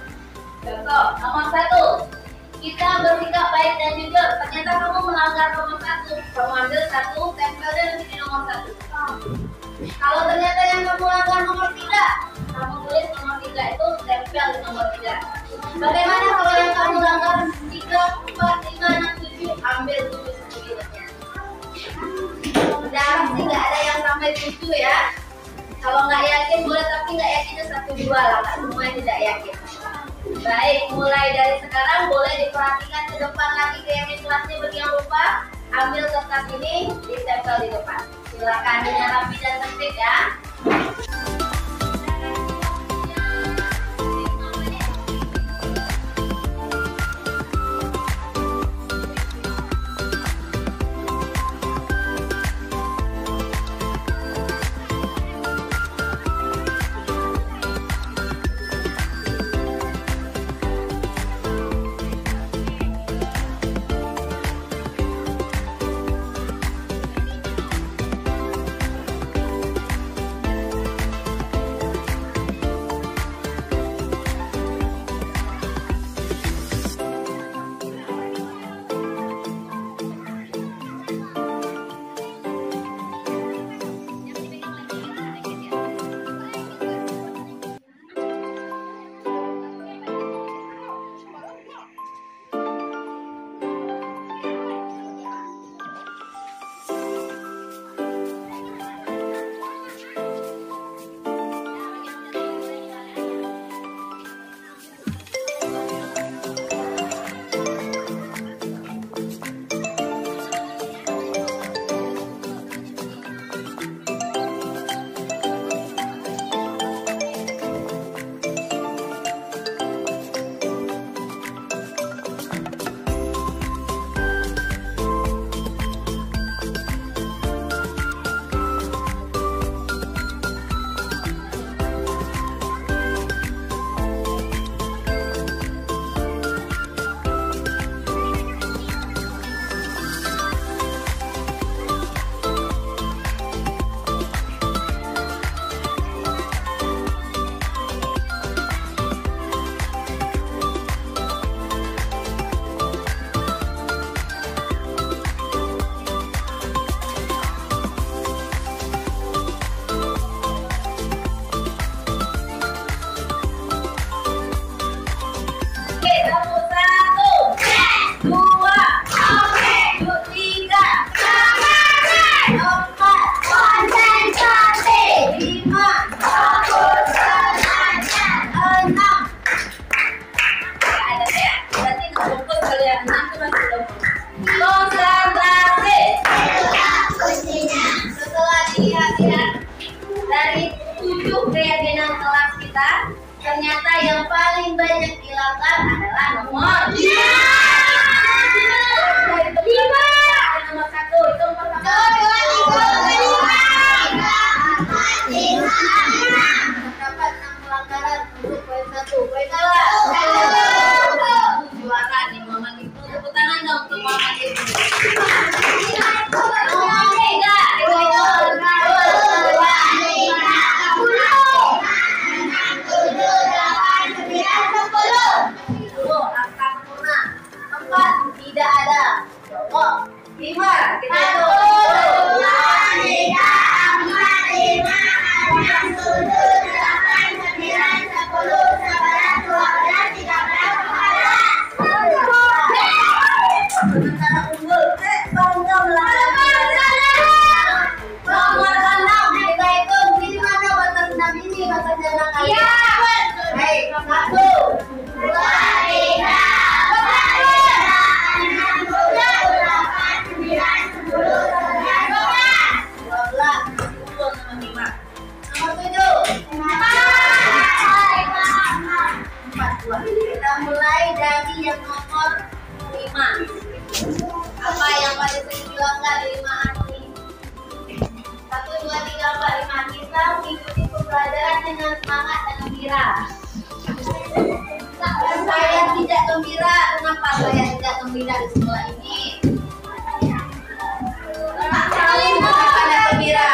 nomor 1, kita bersikap baik dan jujur. Ternyata kamu melanggar nomor 1. Kamu ambil 1, tempelnya di nomor 1. Kalau ternyata yang kamu langgar nomor 3, kamu tulis nomor 3 itu tempel di nomor 3. Bagaimana kalau yang kamu langgar 3, 4, 5, 6, 7, ambil 7 sendirinya. Udah sih nggak ada yang sampai 7 ya. Kalau nggak yakin boleh, tapi nggak yakinnya 1, 2 lah, nggak semua yang tidak yakin. Baik, mulai dari sekarang boleh diperhatikan ke depan lagi keyakinan kelasnya. Bagi yang lupa, ambil kertas ini, ditempel di depan. Silakan dengan rapi dan tertib ya. dari 7 keyakinan kelas kita, ternyata yang paling banyak hilangkan adalah nomor 5. Nomor 1 itu pertama. Terdapat 6 pelanggaran untuk poin 1. Poin salah. Juara nih Muhammad Ibnu. Tepuk tangan dong untuk Muhammad Ibnu. Nomor 3 tidak ada. 5 kita itu 5 dengan semangat dan gembira. Saya tidak gembira. Kenapa saya tidak gembira di sekolah ini? Kenapa pada gembira?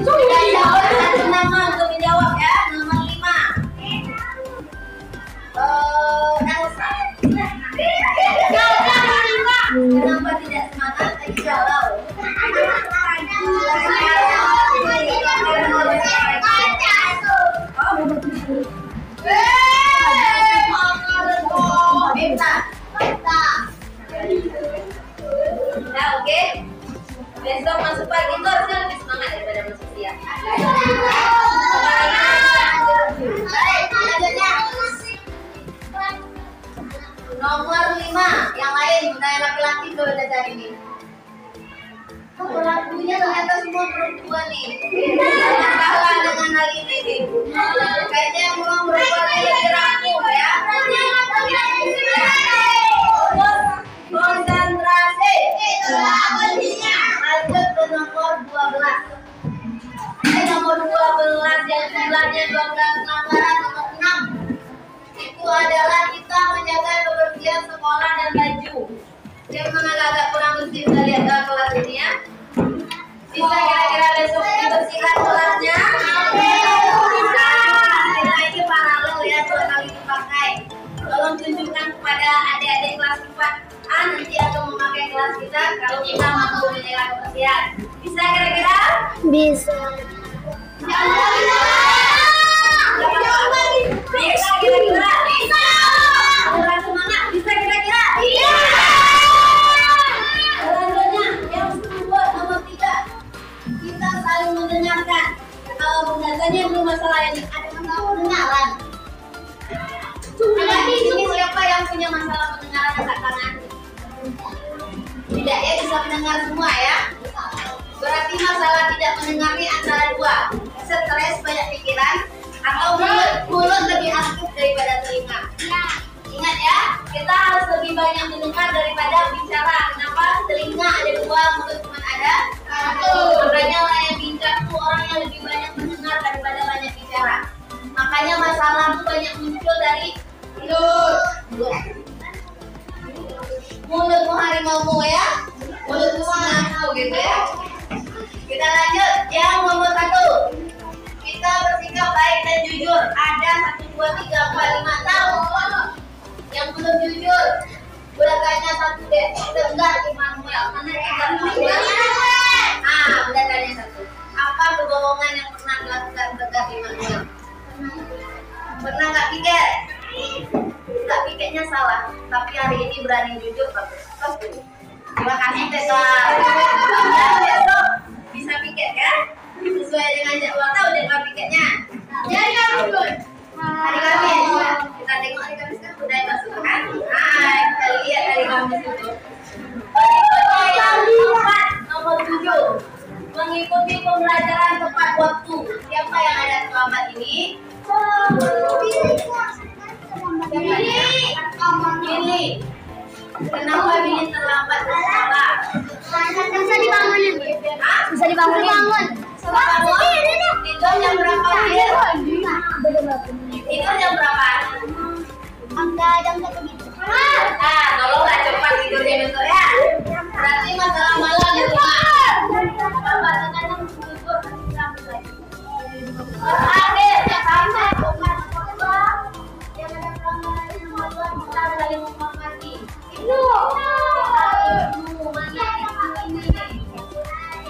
Sudah jawab satu nama untuk menjawab ya. Nomor 5. Elsa. Kenapa tidak semangat? Lagi galau. Nah, oke. Besok masuk pagi itu harusnya lebih semangat daripada masuk siang. Nomor 5, yang lain budaya laki-laki tuh udah cari nih. Pelakunya ternyata semua perempuan nih. Kalah dengan hal ini nih. Kayaknya yang belum perempuan lebih rapuh ya. Konsentrasi. Lanjut ke nomor 12. Nomor 12 yang jumlahnya 12 pelanggaran. Nomor 6 itu adalah kita menjaga kebersihan sekolah dan baju. Yang mana agak kurang bersih kita lihat dalam kelas ini ya. Bisa kira-kira besok dibersihkan kelasnya? Bisa. Kita ini paralel ya, 2 kali dipakai. Tolong tunjukkan kepada adik-adik kelas 4A nanti akan memakai kelas kita kalau kita mampu menjaga kebersihan. Bisa kira-kira? Bisa. Bisa kira-kira? Bisa. Kurang semangat. Bisa kira-kira? Iya. Selanjutnya yang kedua nomor 3, kita saling mendengarkan. Kalau mendengarkannya belum masalah ini, ada masalah pendengaran. Ada di sini siapa yang punya masalah pendengaran angkat tangan? Tidak ya, bisa mendengar semua ya. Berarti masalah tidak mendengar ini antara 2, stres, banyak pikiran, atau mulut lebih aktif daripada telinga. Ingat ya, kita harus lebih banyak mendengar daripada bicara. Kenapa? Telinga ada 2, mulut cuma ada 1. Makanya orang yang bijak itu orang yang lebih banyak mendengar daripada banyak bicara. Makanya masalah itu banyak muncul dari mulut. Mulutmu harimaumu ya, mulutmu singamu gitu ya. Kita lanjut yang nomor 1. Kita bersikap baik dan jujur. Ada 1, 2, 3, 4, 5, 6. Yang belum jujur, budakannya 1 deh. Dengar Immanuel. Mana Immanuel? Budakannya 1. Apa kebohongan yang pernah dilakukan Tegak Immanuel? Pernah nggak piket? Nggak piketnya salah, tapi hari ini berani jujur bagus. Terima kasih Tegak. Besok bisa piket kan? Sesuai dengan jadwal tahu jadwal piketnya. Jadi hari Kamis, kita tengok hari Kamis kan udah masuk kan? Kita lihat hari Kamis itu. Nomor 7, mengikuti pembelajaran tepat waktu. Siapa yang ada Kenapa ingin terlambat ke sekolah? Susah dibangunin. Susah dibangunin. Tidur jam berapa, Fir? Tidur jam berapa? Angka jam 1 gitu. Tolonglah cepat tidurnya besok ya. Berarti masalah malam di rumah. Akhir, sampai bukan sekolah. Yang ada pelanggaran kemampuan kita saling menghormati. Itu.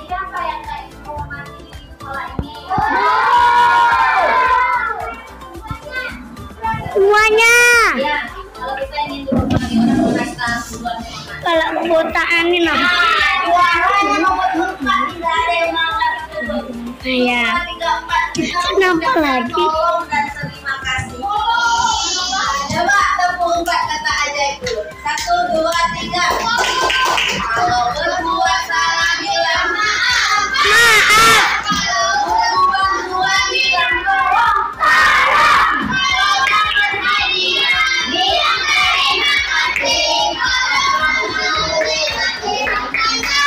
Siapa yang kayak menghormati sekolah ini? Semuanya. Ya, kalau kita ingin menghormati orang berkasta, buat Kalau kuotaan ini nah. juaranya nomor 4 tidak ada yang mengangkat itu. Iya. 3, 4. Kenapa lagi? Tolong dan terima kasih. Coba tepuk 4 kata ajaib dulu. 1, 2, 3. Kalau berbuat salah bilang maaf. Maaf. Kalau berbuat dua bilang tolong. Kalau dapat hadiah bilang terima kasih. Kalau terima kasih.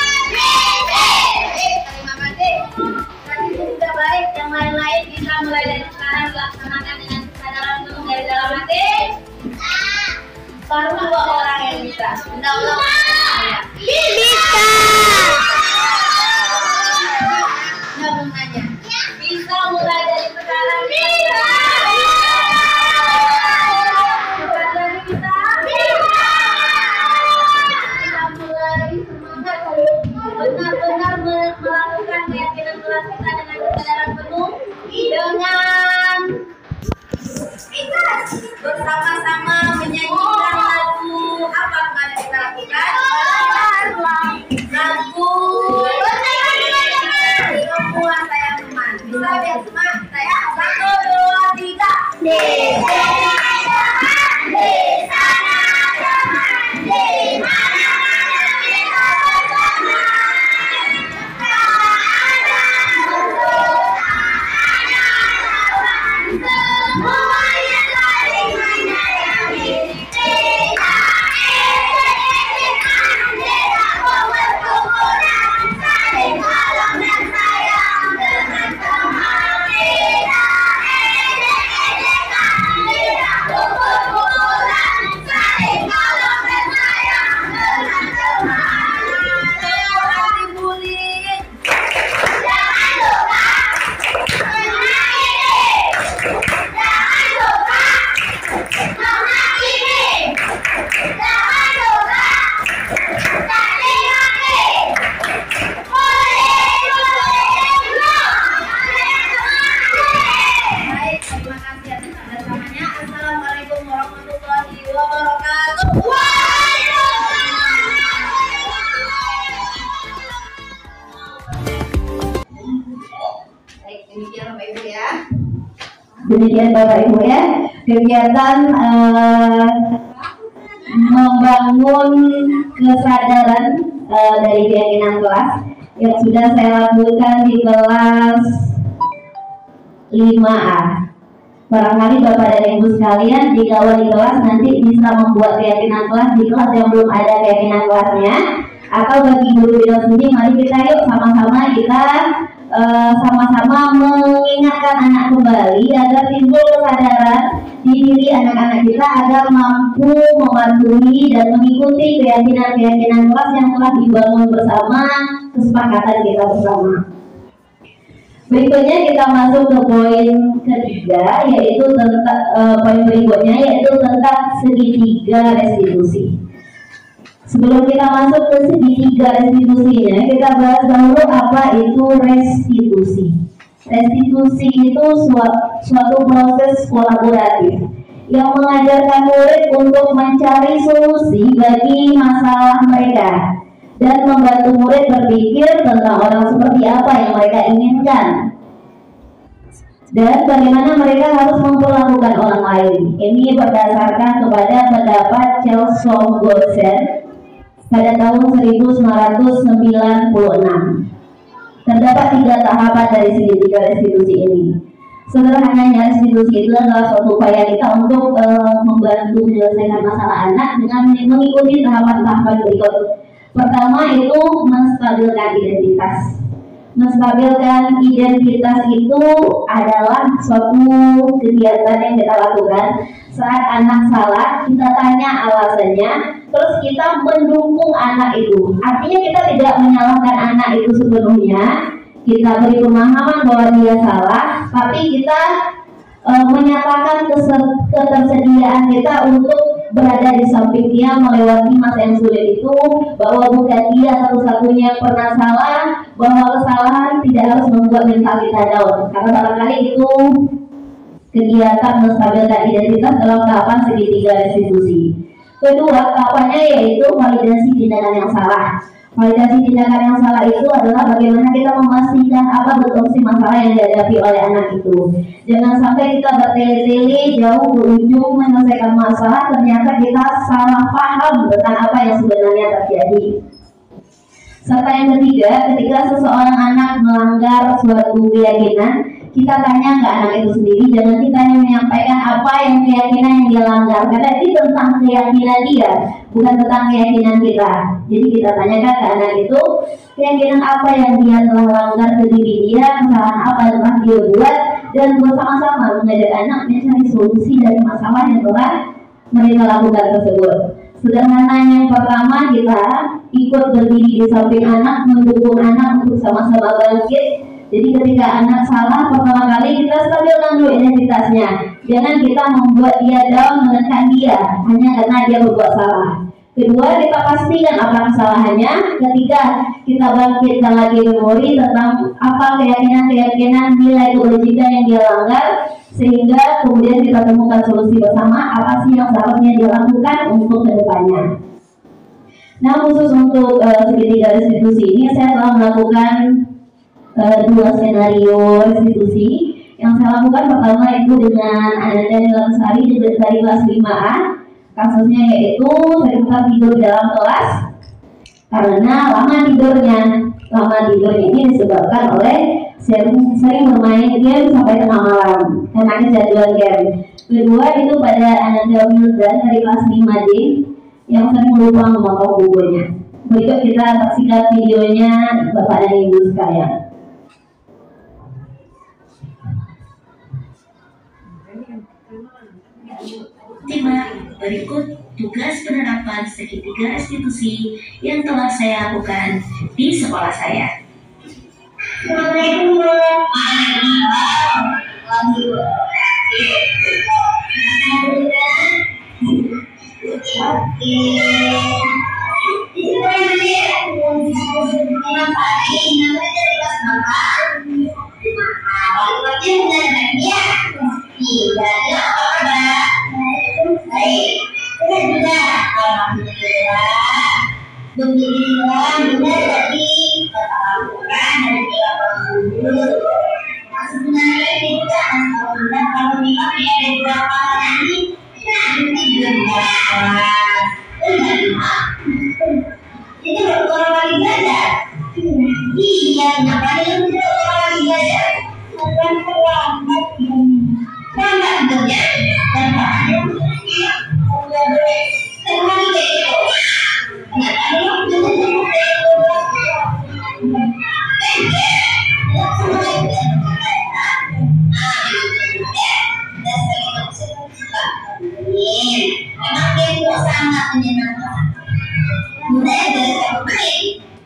Nanti sudah baik, yang lain-lain bisa mulai dari sekarang dilaksanakan dengan kesadaran penuh dari dalam hati. Baru 2 orang yang bisa. Undang-undang. Bisa. Nggak mau nanya. Bisa mulai dari sekarang. Bisa. Cepat lagi bisa. Bisa. Kita mulai semangat benar-benar melakukan keyakinan kelas kita dengan kesadaran penuh, dengan bersama-sama menyanyikan lagu apa kemarin kita lakukan? Lagu semua saya teman. Bisa biar semua saya 1, 2, 3. Di sana teman, di mana-mana kita bersama. Semuanya saling menyayangi. Kita berkumpulan, saling tolong dan sayang dengan teman. Kita berkumpulan, saling tolong dan sayang dengan teman. Jangan dibully. Jangan lupa jangan lupa menghakimi. Jangan lupa saling maki. Baik, terima kasih atas kebersamannya. Assalamualaikum warahmatullahi wabarakatuh. Baik, demikian Bapak Ibu ya. Demikian Bapak Ibu ya, kegiatan membangun kesadaran dari keyakinan kelas yang sudah saya lakukan di kelas 5A. Barangkali Bapak dan Ibu sekalian, jika wali kelas nanti bisa membuat keyakinan kelas di kelas yang belum ada keyakinan kelasnya, atau bagi guru bidang studi, mari kita yuk sama-sama kita sama-sama mengingatkan anak kembali agar timbul kesadaran di diri anak-anak kita agar mampu mematuhi dan mengikuti keyakinan-keyakinan kelas yang telah dibangun bersama, kesepakatan kita bersama. Berikutnya kita masuk ke poin ketiga, yaitu tentang poin berikutnya yaitu tentang segitiga restitusi. Sebelum kita masuk ke segitiga restitusinya, kita bahas dahulu apa itu restitusi. Restitusi itu suatu proses kolaboratif yang mengajarkan murid untuk mencari solusi bagi masalah mereka dan membantu murid berpikir tentang orang seperti apa yang mereka inginkan dan bagaimana mereka harus memperlakukan orang lain. Ini berdasarkan kepada pendapat Chelsom Gosen pada tahun 1996. Terdapat 3 tahapan dari segitiga restitusi ini. Sederhananya restitusi itu adalah suatu upaya kita untuk membantu menyelesaikan masalah anak dengan mengikuti tahapan-tahapan berikut. Pertama itu menstabilkan identitas. Menstabilkan identitas itu adalah suatu kegiatan yang kita lakukan saat anak salah, kita tanya alasannya, terus kita mendukung anak itu. Artinya kita tidak menyalahkan anak itu sepenuhnya, kita beri pemahaman bahwa dia salah, tapi kita menyatakan ketersediaan kita untuk berada di samping dia melewati masa yang sulit itu, bahwa bukan dia satu-satunya yang pernah salah, bahwa kesalahan tidak harus membuat mental kita down, karena barangkali itu kegiatan menstabilkan identitas dalam tahapan segitiga restitusi. Kedua, tahapannya yaitu validasi tindakan yang salah. Validasi tindakan yang salah itu adalah bagaimana kita memastikan apa betul sih masalah yang dihadapi oleh anak itu. Jangan sampai kita bertele-tele jauh ke ujung menyelesaikan masalah, ternyata kita salah paham tentang apa yang sebenarnya terjadi. Serta yang ketiga, ketika seseorang anak melanggar suatu keyakinan, kita tanya ke anak itu sendiri, jangan kita yang menyampaikan apa yang keyakinan yang dia langgar, karena ini tentang keyakinan dia, bukan tentang keyakinan kita. Jadi kita tanyakan ke anak itu, keyakinan apa yang dia telah langgar ke diri dia, kesalahan apa yang telah dia buat, dan bersama-sama mengajak anak mencari solusi dari masalah yang telah mereka lakukan tersebut. Sederhananya yang pertama, kita ikut berdiri di samping anak, mendukung anak untuk sama-sama bangkit. Jadi ketika anak salah, pertama kali kita stabilkan dulu identitasnya. Jangan kita membuat dia down, menekan dia hanya karena dia berbuat salah. Kedua, kita pastikan apa kesalahannya. Ketiga, kita bangkitkan lagi memori tentang apa keyakinan-keyakinan nilai kebajikan yang dia langgar, sehingga kemudian kita temukan solusi bersama apa sih yang seharusnya dilakukan untuk kedepannya. Nah, khusus untuk segitiga restitusi ini saya telah melakukan dua skenario restitusi. Yang saya lakukan pertama itu dengan Ananda Nilamsari dari kelas 5A. Kasusnya yaitu sekitar tidur di dalam kelas karena lama tidurnya. Lama tidurnya ini disebabkan oleh sering bermain game sampai tengah malam karena kecanduan game. Kedua itu pada Ananda Wildan dari kelas 5D yang sering lupa memotong bukunya. Berikut kita saksikan videonya Bapak dan Ibu sekalian. Berikut tugas penerapan segitiga restitusi yang telah saya lakukan di sekolah saya. Assalamualaikum.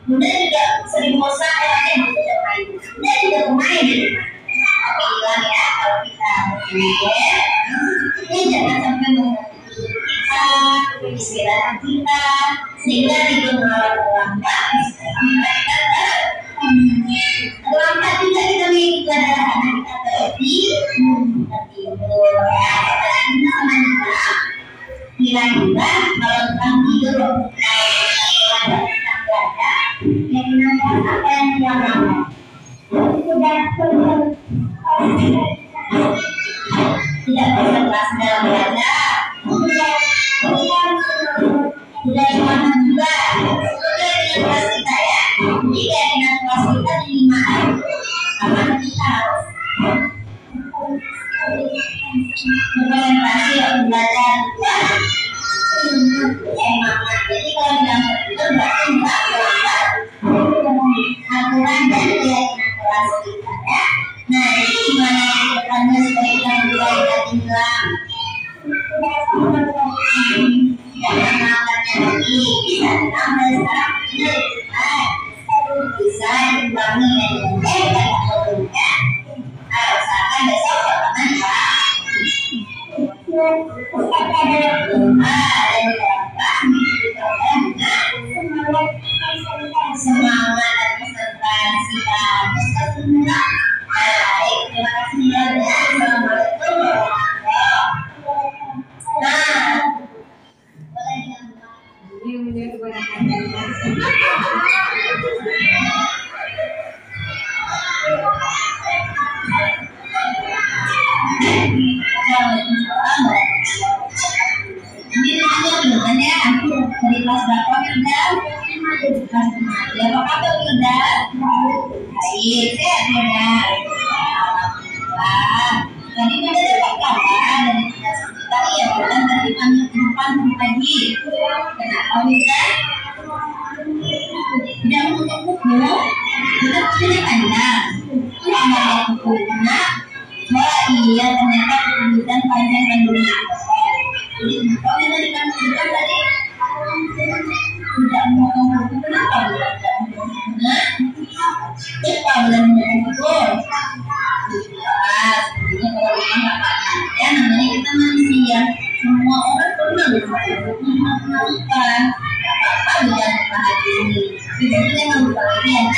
Bunda juga sering bosan orangnya juga main. Bunda juga pemain. Aku bilang ya, kalau kita main, ini jangan sampai mengerti kita, istirahat kita, sehingga tidak melambat mereka terlambat juga kita mengikuti anak kita tidur ya. Kira-kira kalau tentang tidur apa yang dilakukan? Tidak konsentrasi dalam belajar, tidak semangat juga. Sudah dengan kelas kita ya, jika dengan kelas kita di 5 karena kita harus Berkonsentrasi untuk belajar. Semangat. Jadi kalau bilang betul berarti enggak aturan dan keyakinan kelas kita ya. Nah, jadi gimana kedepannya supaya kita menjaga Islam? Jangan makannya lagi, bisa ditambah sekarang bisa dibangi dan kata-katanya. Usahakan besok makan semangat dan konsentrasi bagus kesenangan. Baik, terima kasih ya. Assalamualaikum warahmatullahi wabarakatuh. Nah, ini namanya ya, aku dari kelas berapa pindah? Ya, apa kabar pindah? Baik, sehat pindah. Alhamdulillah. Tadi ada dapat kabar dari kita sekitar ya, bukan tadi kami ke depan pagi. Kenapa pindah? Tidak menutup buku, kita punya panjang. Ada bukunya. Wah iya, ternyata kelanjutan panjang dan dunia. Jadi kenapa dari kamu juga tadi tidak mau buku, kenapa? Cepat dan buku. Sebenarnya kalau kita nggak ya namanya kita manusia. Semua orang pernah melakukan apa-apa jangan lupa hati ini. Jadi jangan lupa lagi ya.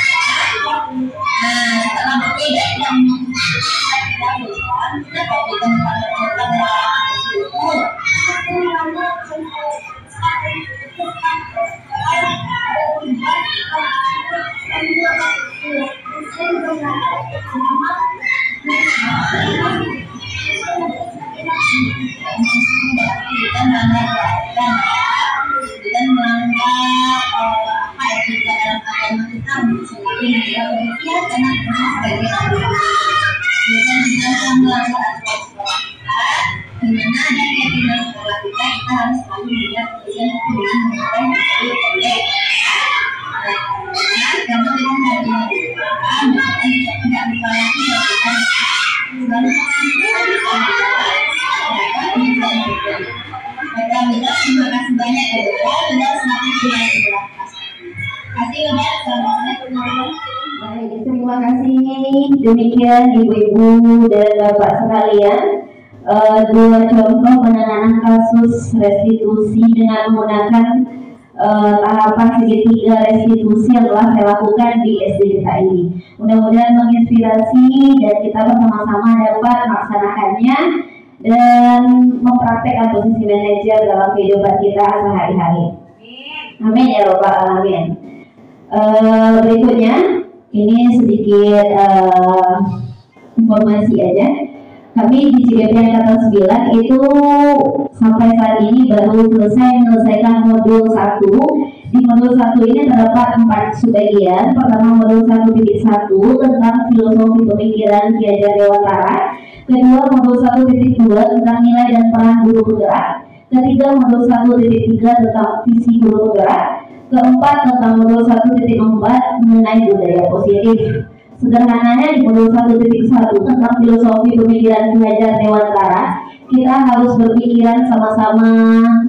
Nah setelah berbeda kita kenapa kita melakukan itu? Terima kasih banyak ya, sudah semakin Baik, terima kasih. Demikian Ibu-ibu dan Bapak sekalian, dua contoh penanganan kasus restitusi dengan menggunakan tahapan segitiga restitusi yang telah saya lakukan di SD kita ini. Mudah-mudahan menginspirasi dan kita bersama-sama dapat melaksanakannya dan mempraktekkan posisi manajer dalam kehidupan kita sehari-hari. Amin ya Rabbal Alamin. Berikutnya ini sedikit informasi aja. Kami di CGP Angkatan 9 itu sampai saat ini baru selesai menyelesaikan modul 1. Di modul 1 ini terdapat 4 subbagian. Pertama modul 1.1 tentang filosofi pemikiran Ki Hajar Dewantara. Kedua modul 1.2 tentang nilai dan peran guru penggerak. Ketiga modul 1.3 tentang visi guru penggerak. Keempat tentang modul 1.4 mengenai budaya positif. Sederhananya di modul 1.1 tentang filosofi pemikiran Ki Hajar Dewantara, kita harus berpikiran sama-sama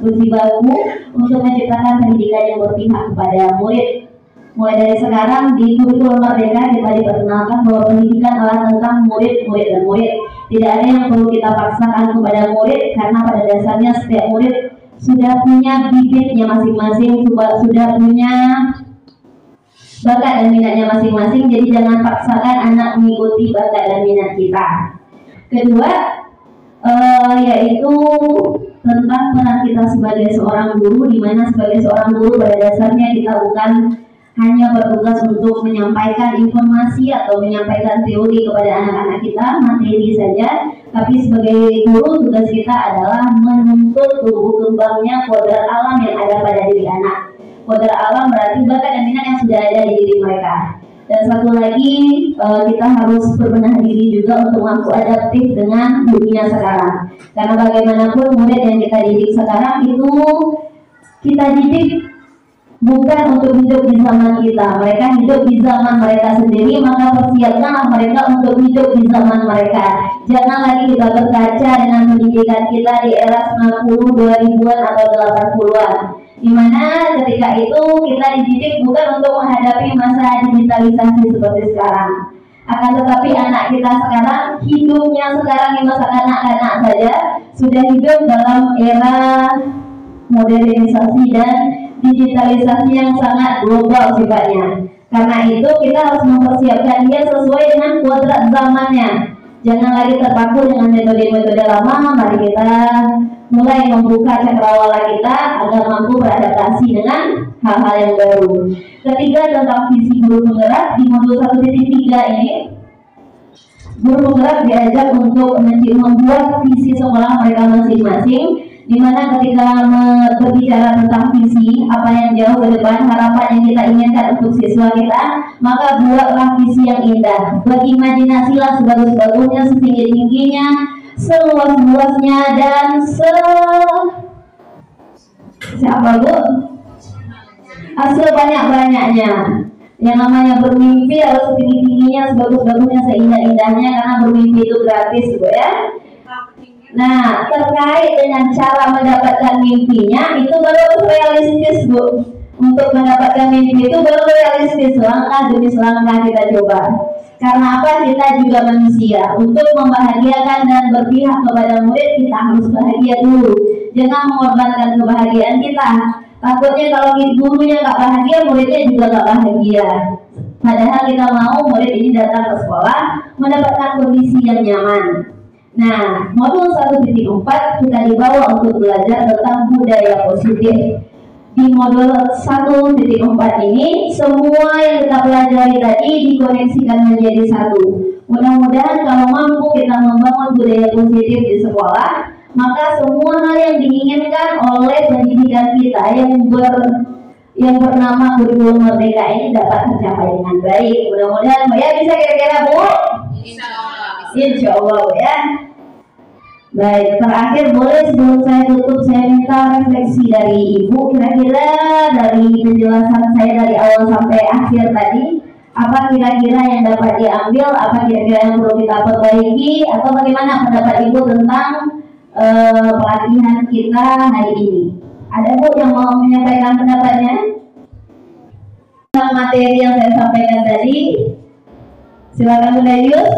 berjibaku untuk menciptakan pendidikan yang berpihak kepada murid. Mulai dari sekarang di kurikulum Merdeka kita diperkenalkan bahwa pendidikan adalah tentang murid dan murid. Tidak ada yang perlu kita paksakan kepada murid karena pada dasarnya setiap murid sudah punya bibitnya masing-masing, sudah punya bakat dan minatnya masing-masing. Jadi jangan paksakan anak mengikuti bakat dan minat kita. Kedua, yaitu tentang peran kita sebagai seorang guru, di mana sebagai seorang guru pada dasarnya kita bukan hanya bertugas untuk menyampaikan informasi atau menyampaikan teori kepada anak-anak kita, materi saja, tapi sebagai guru tugas kita adalah menuntut tumbuh kembangnya kodrat alam yang ada pada diri anak. Kodrat alam berarti bakat dan minat yang sudah ada di diri mereka. Dan satu lagi, kita harus berbenah diri juga untuk mampu adaptif dengan dunia sekarang. Karena bagaimanapun murid yang kita didik sekarang itu kita didik bukan untuk hidup di zaman kita. Mereka hidup di zaman mereka sendiri, maka persiapkanlah mereka untuk hidup di zaman mereka. Jangan lagi kita berkaca dengan pendidikan kita di era 90, 2000-an atau 80-an. Dimana ketika itu kita dididik bukan untuk menghadapi masa digitalisasi seperti sekarang. Akan tetapi anak kita sekarang, hidupnya sekarang di masa kanak-kanak saja sudah hidup dalam era modernisasi dan digitalisasi yang sangat global sifatnya. Karena itu kita harus mempersiapkan dia sesuai dengan kuadrat zamannya. Jangan lagi terpaku dengan metode-metode lama. Mari kita mulai membuka cakrawala kita agar mampu beradaptasi dengan hal-hal yang baru. Ketiga, tentang visi guru penggerak di modul 1.3 ini, guru penggerak diajak untuk membuat visi sekolah mereka masing-masing, di mana ketika berbicara tentang visi, apa yang jauh ke depan, harapan yang kita inginkan untuk siswa kita, maka buatlah visi yang indah. Berimajinasilah sebagus-bagusnya, setinggi-tingginya, seluas-luasnya, dan hasil banyak-banyaknya. Yang namanya bermimpi harus setinggi-tingginya, sebagus-bagusnya, seindah-indahnya, karena bermimpi itu gratis, Bu ya. Nah, terkait dengan cara mendapatkan mimpinya, itu baru realistis, Bu. Untuk mendapatkan mimpi itu baru realistis, langkah demi selangkah kita coba. Karena apa? Kita juga manusia. Untuk membahagiakan dan berpihak kepada murid, kita harus bahagia dulu. Jangan mengorbankan kebahagiaan kita. Takutnya kalau gurunya nggak bahagia, muridnya juga nggak bahagia. Padahal kita mau murid ini datang ke sekolah mendapatkan kondisi yang nyaman. Nah, modul 1.4 kita dibawa untuk belajar tentang budaya positif. Di modul 1.4 ini, semua yang kita pelajari tadi dikoneksikan menjadi satu. Mudah-mudahan kalau mampu kita membangun budaya positif di sekolah, maka semua hal yang diinginkan oleh pendidikan kita yang bernama kurikulum merdeka ini dapat tercapai dengan baik. Mudah-mudahan ya bisa kira-kira, Bu? Insya Allah, Bu ya. Baik, terakhir boleh sebelum saya tutup, saya minta refleksi dari Ibu. Kira-kira dari penjelasan saya dari awal sampai akhir tadi, apa kira-kira yang dapat diambil, apa kira-kira yang perlu kita perbaiki, atau bagaimana pendapat Ibu tentang pelatihan kita hari ini? Ada Bu yang mau menyampaikan pendapatnya tentang materi yang saya sampaikan tadi? Silakan Bu Dayus.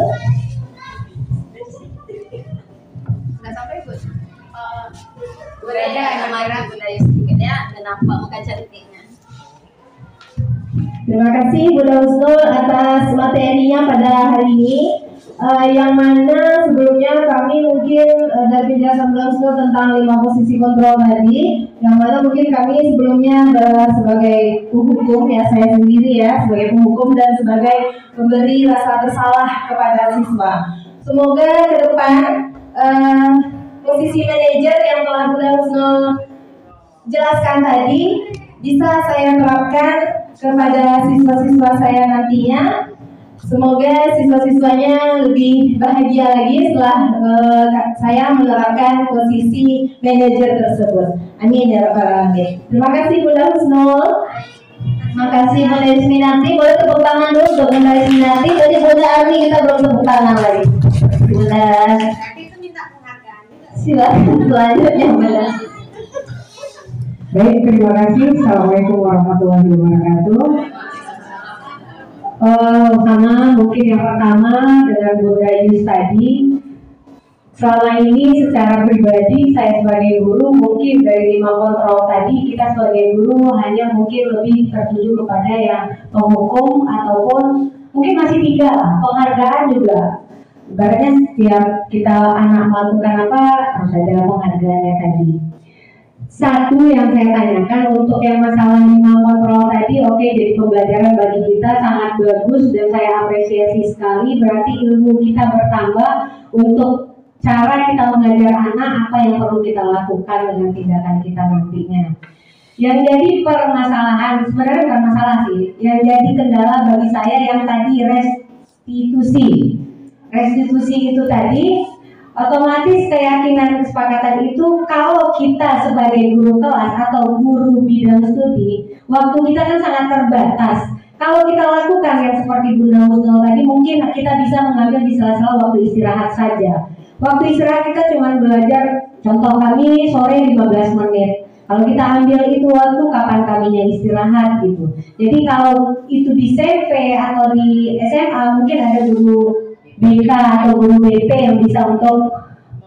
Terima kasih Bu Husnul atas materinya pada hari ini. Yang mana sebelumnya kami mungkin dari penjelasan Bu Husnul tentang 5 posisi kontrol tadi, yang mana mungkin kami sebelumnya sebagai penghukum ya, saya sendiri ya sebagai penghukum dan sebagai pemberi rasa bersalah kepada siswa. Semoga ke depan posisi manajer yang telah Bu Husnul jelaskan tadi bisa saya terapkan kepada siswa-siswa saya nantinya. Semoga siswa-siswanya lebih bahagia lagi setelah saya menerapkan posisi manajer tersebut. Amin ya rabbal alamin. Terima kasih Bu Husnul. Terima kasih Bu Desminanti. Boleh tepuk tangan dulu untuk Bu Desminanti. Tadi Bunda Arni kita belum tepuk tangan lagi. Bunda. Silakan selanjutnya Bunda. Baik, terima kasih. Assalamualaikum warahmatullahi wabarakatuh. Sama mungkin yang pertama dengan Bunda Yus tadi, selama ini secara pribadi saya sebagai guru mungkin dari 5 kontrol tadi kita sebagai guru hanya mungkin lebih tertuju kepada yang penghukum ataupun mungkin masih 3 penghargaan juga. Ibaratnya setiap kita anak melakukan apa harus ada penghargaannya tadi. Satu yang saya tanyakan untuk yang masalah 5 kontrol tadi, oke, jadi pembelajaran bagi kita sangat bagus dan saya apresiasi sekali. Berarti ilmu kita bertambah untuk cara kita mengajar anak, apa yang perlu kita lakukan dengan tindakan kita nantinya. Yang jadi permasalahan, sebenarnya bukan masalah sih, yang jadi kendala bagi saya yang tadi restitusi. Restitusi itu tadi, otomatis keyakinan kesepakatan itu kalau kita sebagai guru kelas atau guru bidang studi, waktu kita kan sangat terbatas. Kalau kita lakukan yang seperti Bunda Husnul tadi, mungkin kita bisa mengambil di sela-sela waktu istirahat saja. Waktu istirahat kita cuma belajar, contoh kami sore 15 menit. Kalau kita ambil itu waktu kapan kaminya istirahat gitu. Jadi kalau itu di CV atau di SMA mungkin ada guru BK atau guru BP yang bisa untuk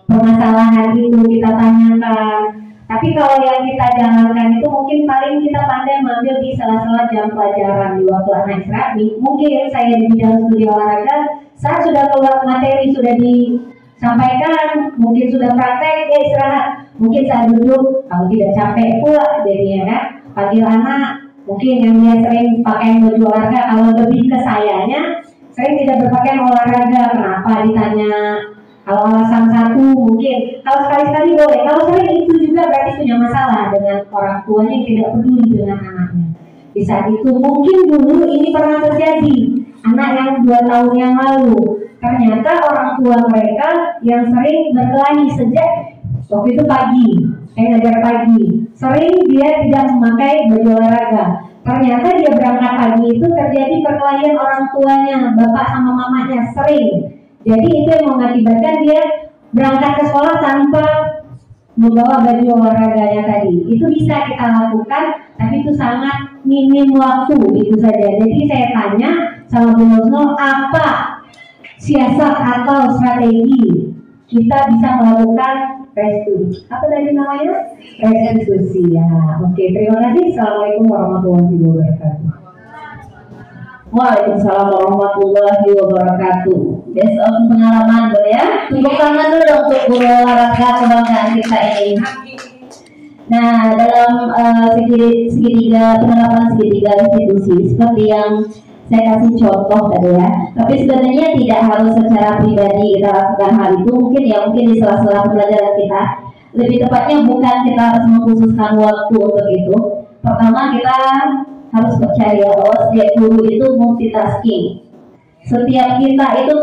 permasalahan itu kita tanyakan. Tapi kalau yang kita jalankan itu mungkin paling kita pandai mengambil di sela-sela jam pelajaran di waktu anak istirahat. Mungkin saya di bidang studi olahraga, saya sudah keluar materi, sudah disampaikan, mungkin sudah praktek, ya istirahat. Mungkin saya duduk, kalau tidak capek pula jadinya kan. Panggil anak, mungkin yang dia sering pakai baju olahraga, kalau lebih ke sayanya, sering tidak berpakaian olahraga, kenapa ditanya. Kalau alasan satu mungkin, kalau sekali-sekali boleh, kalau sering itu juga berarti punya masalah dengan orang tuanya yang tidak peduli dengan anaknya. Di saat itu mungkin dulu ini pernah terjadi, anak yang 2 tahun yang lalu, ternyata orang tua mereka yang sering berkelahi sejak waktu itu pagi, saya ngajar pagi, sering dia tidak memakai baju olahraga. Ternyata dia berangkat pagi itu terjadi perkelahian orang tuanya, bapak sama mamanya sering. Jadi itu yang mengakibatkan dia berangkat ke sekolah tanpa membawa baju olahraganya tadi. Itu bisa kita lakukan, tapi itu sangat minim waktu itu saja. Jadi saya tanya sama Bu Husnul, apa siasat atau strategi kita bisa melakukan restitusi? Apa tadi namanya? Restitusi ya. Oke, terima kasih. Assalamualaikum warahmatullahi wabarakatuh. Waalaikumsalam warahmatullahi wabarakatuh. Besok pengalaman boleh ya. Tepuk tangan dulu untuk guru olahraga kebanggaan kita ini. Nah, dalam segitiga penerapan segitiga restitusi seperti yang saya kasih contoh tadi ya. Tapi sebenarnya tidak harus secara pribadi kita lakukan hal itu. Mungkin di sela-sela pembelajaran kita. Lebih tepatnya bukan kita harus mengkhususkan waktu untuk itu. Pertama kita harus percaya bahwa setiap guru itu multitasking. Setiap kita itu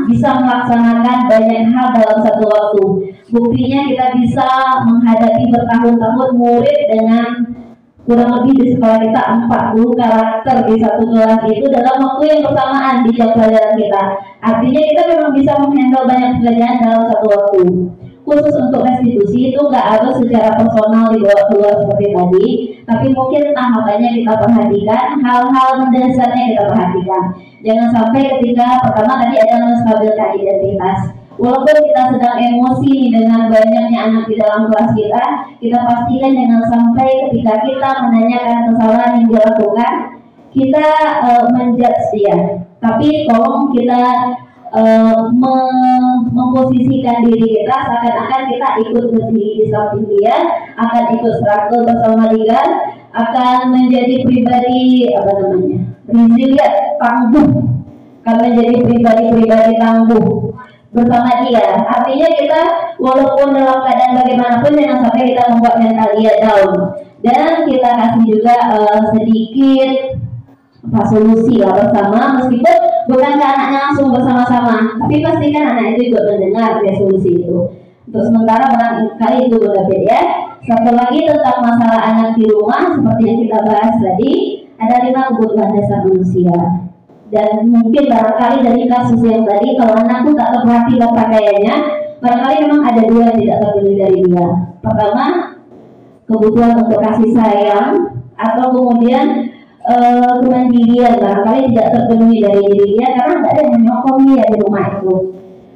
bisa melaksanakan banyak hal dalam satu waktu. Buktinya kita bisa menghadapi bertahun-tahun murid dengan kurang lebih di sekolah kita 40 karakter di satu kelas itu dalam waktu yang bersamaan di jam pelajaran kita. Artinya kita memang bisa menghandle banyak pelajaran dalam satu waktu. Khusus untuk restitusi itu nggak harus secara personal dibawa keluar seperti tadi, tapi mungkin tahapannya kita perhatikan, hal-hal mendasarnya kita perhatikan. Jangan sampai ketika pertama tadi ada menstabilkan identitas. Walaupun kita sedang emosi dengan banyaknya anak di dalam kelas kita pastikan jangan sampai ketika kita menanyakan kesalahan yang dilakukan, kita menjudge dia. Tapi tolong kita memposisikan diri kita seakan-akan kita ikut berdiri di samping dia, akan ikut struggle bersama dia, akan menjadi pribadi resilient, tangguh, akan menjadi pribadi tangguh bersama dia. Artinya kita walaupun dalam keadaan bagaimanapun jangan sampai kita membuat mental dia down. Dan kita kasih juga sedikit solusi lah bersama, meskipun bukan ke anaknya langsung bersama-sama, tapi pastikan anak itu juga mendengar solusi itu. Untuk sementara barangkali itu berbeda ya. Satu lagi tentang masalah anak di rumah, seperti yang kita bahas tadi, ada 5 kebutuhan dasar manusia. Dan mungkin barangkali dari kasus yang tadi, kalau anakku tak terperhatikan pakaiannya, barangkali memang ada 2 yang tidak terpenuhi dari dia. Pertama, kebutuhan untuk kasih sayang, atau kemudian kemandirian barangkali tidak terpenuhi dari diri dia karena tidak ada yang menyokong dia di rumah itu.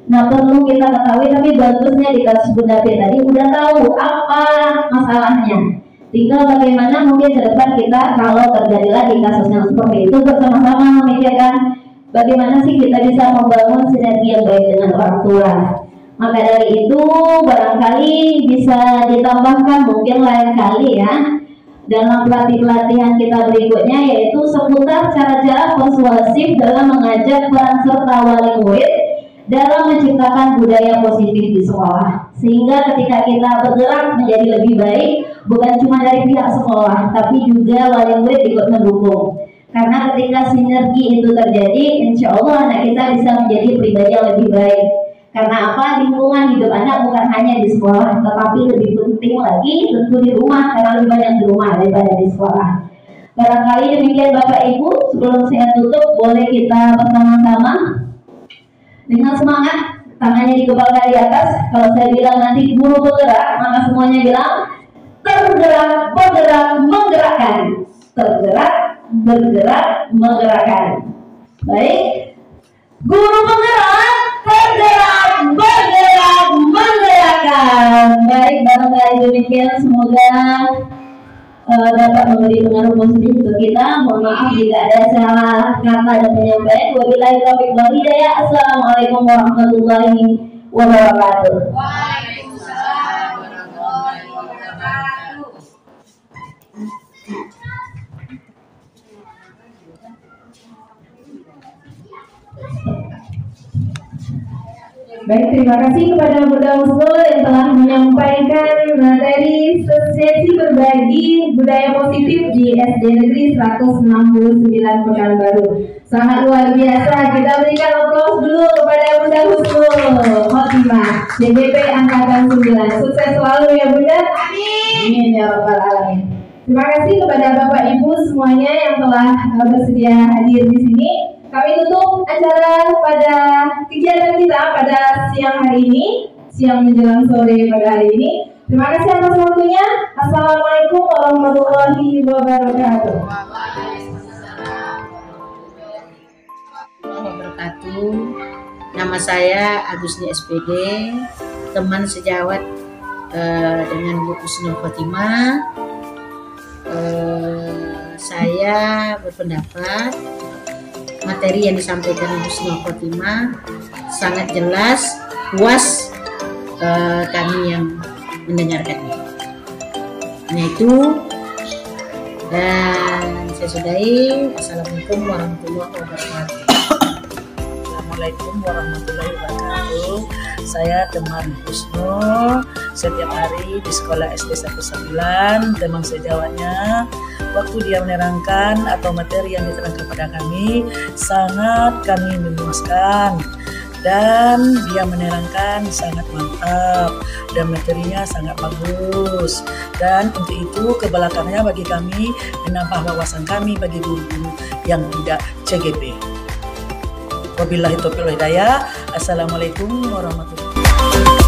Nah, perlu kita ketahui, tapi bagusnya di kasus Bunda P tadi udah tahu apa masalahnya. Tinggal bagaimana mungkin ke depan kita kalau terjadi lagi kasus yang seperti itu bersama-sama memikirkan bagaimana sih kita bisa membangun sinergi yang baik dengan orang tua. Maka dari itu barangkali bisa ditambahkan mungkin lain kali ya dalam pelatihan kita berikutnya, yaitu seputar cara-cara persuasif dalam mengajak peran serta wali murid dalam menciptakan budaya positif di sekolah. Sehingga ketika kita bergerak menjadi lebih baik, bukan cuma dari pihak sekolah, tapi juga wali murid ikut mendukung. Karena ketika sinergi itu terjadi, insya Allah anak kita bisa menjadi pribadi yang lebih baik. Karena apa? Lingkungan hidup anak bukan hanya di sekolah, tetapi lebih penting lagi tentu di rumah, karena lebih banyak di rumah daripada di sekolah. Barangkali demikian Bapak Ibu, sebelum saya tutup, boleh kita bersama-sama dengan semangat, tangannya dikepalkan di atas. Kalau saya bilang nanti guru bergerak, maka semuanya bilang tergerak, bergerak, menggerakkan. Tergerak, bergerak, menggerakkan. Baik, guru bergerak, tergerak, bergerak, menggerakkan. Baik, barangkali demikian, semoga dapat memberi pengaruh positif untuk kita. Mohon maaf jika ada salah kata dan penyampaian. Wabillahi taufiq wal hidayah. Assalamualaikum warahmatullahi wabarakatuh. Waalaikumsalam warahmatullahi wabarakatuh. Baik, terima kasih kepada Bunda Husnul yang telah menyampaikan materi sesi berbagi budaya positif di SD Negeri 169 Pekanbaru. Sangat luar biasa. Kita berikan aplaus dulu kepada Bunda Husnul Khotimah, DBP Angkatan 9. Sukses selalu ya Bunda. Amin ya rabbal alamin. Terima kasih kepada Bapak Ibu semuanya yang telah bersedia hadir di sini. Kami tutup acara pada kegiatan kita pada siang hari ini, siang menjelang sore pada hari ini. Terima kasih atas waktunya. Assalamualaikum warahmatullahi wabarakatuh. Wabarakatuh. Nama saya Agusni SPD, teman sejawat dengan Bu Husnul Khotimah. Saya berpendapat materi yang disampaikan Ibu Husnul Khotimah sangat jelas, puas kami yang mendengarkannya. Nah itu, dan saya sudahi. Assalamualaikum warahmatullahi wabarakatuh. Assalamualaikum warahmatullahi wabarakatuh. Saya teman Husnul, setiap hari di sekolah SD 19, teman sejawatnya. Waktu dia menerangkan atau materi yang diterangkan kepada kami, sangat kami memuaskan. Dan dia menerangkan sangat mantap dan materinya sangat bagus. Dan untuk itu kebelakangnya bagi kami menambah wawasan kami bagi guru-guru yang tidak CGP. Wabillahi taufiq wal hidayah. Assalamualaikum warahmatullahi wabarakatuh.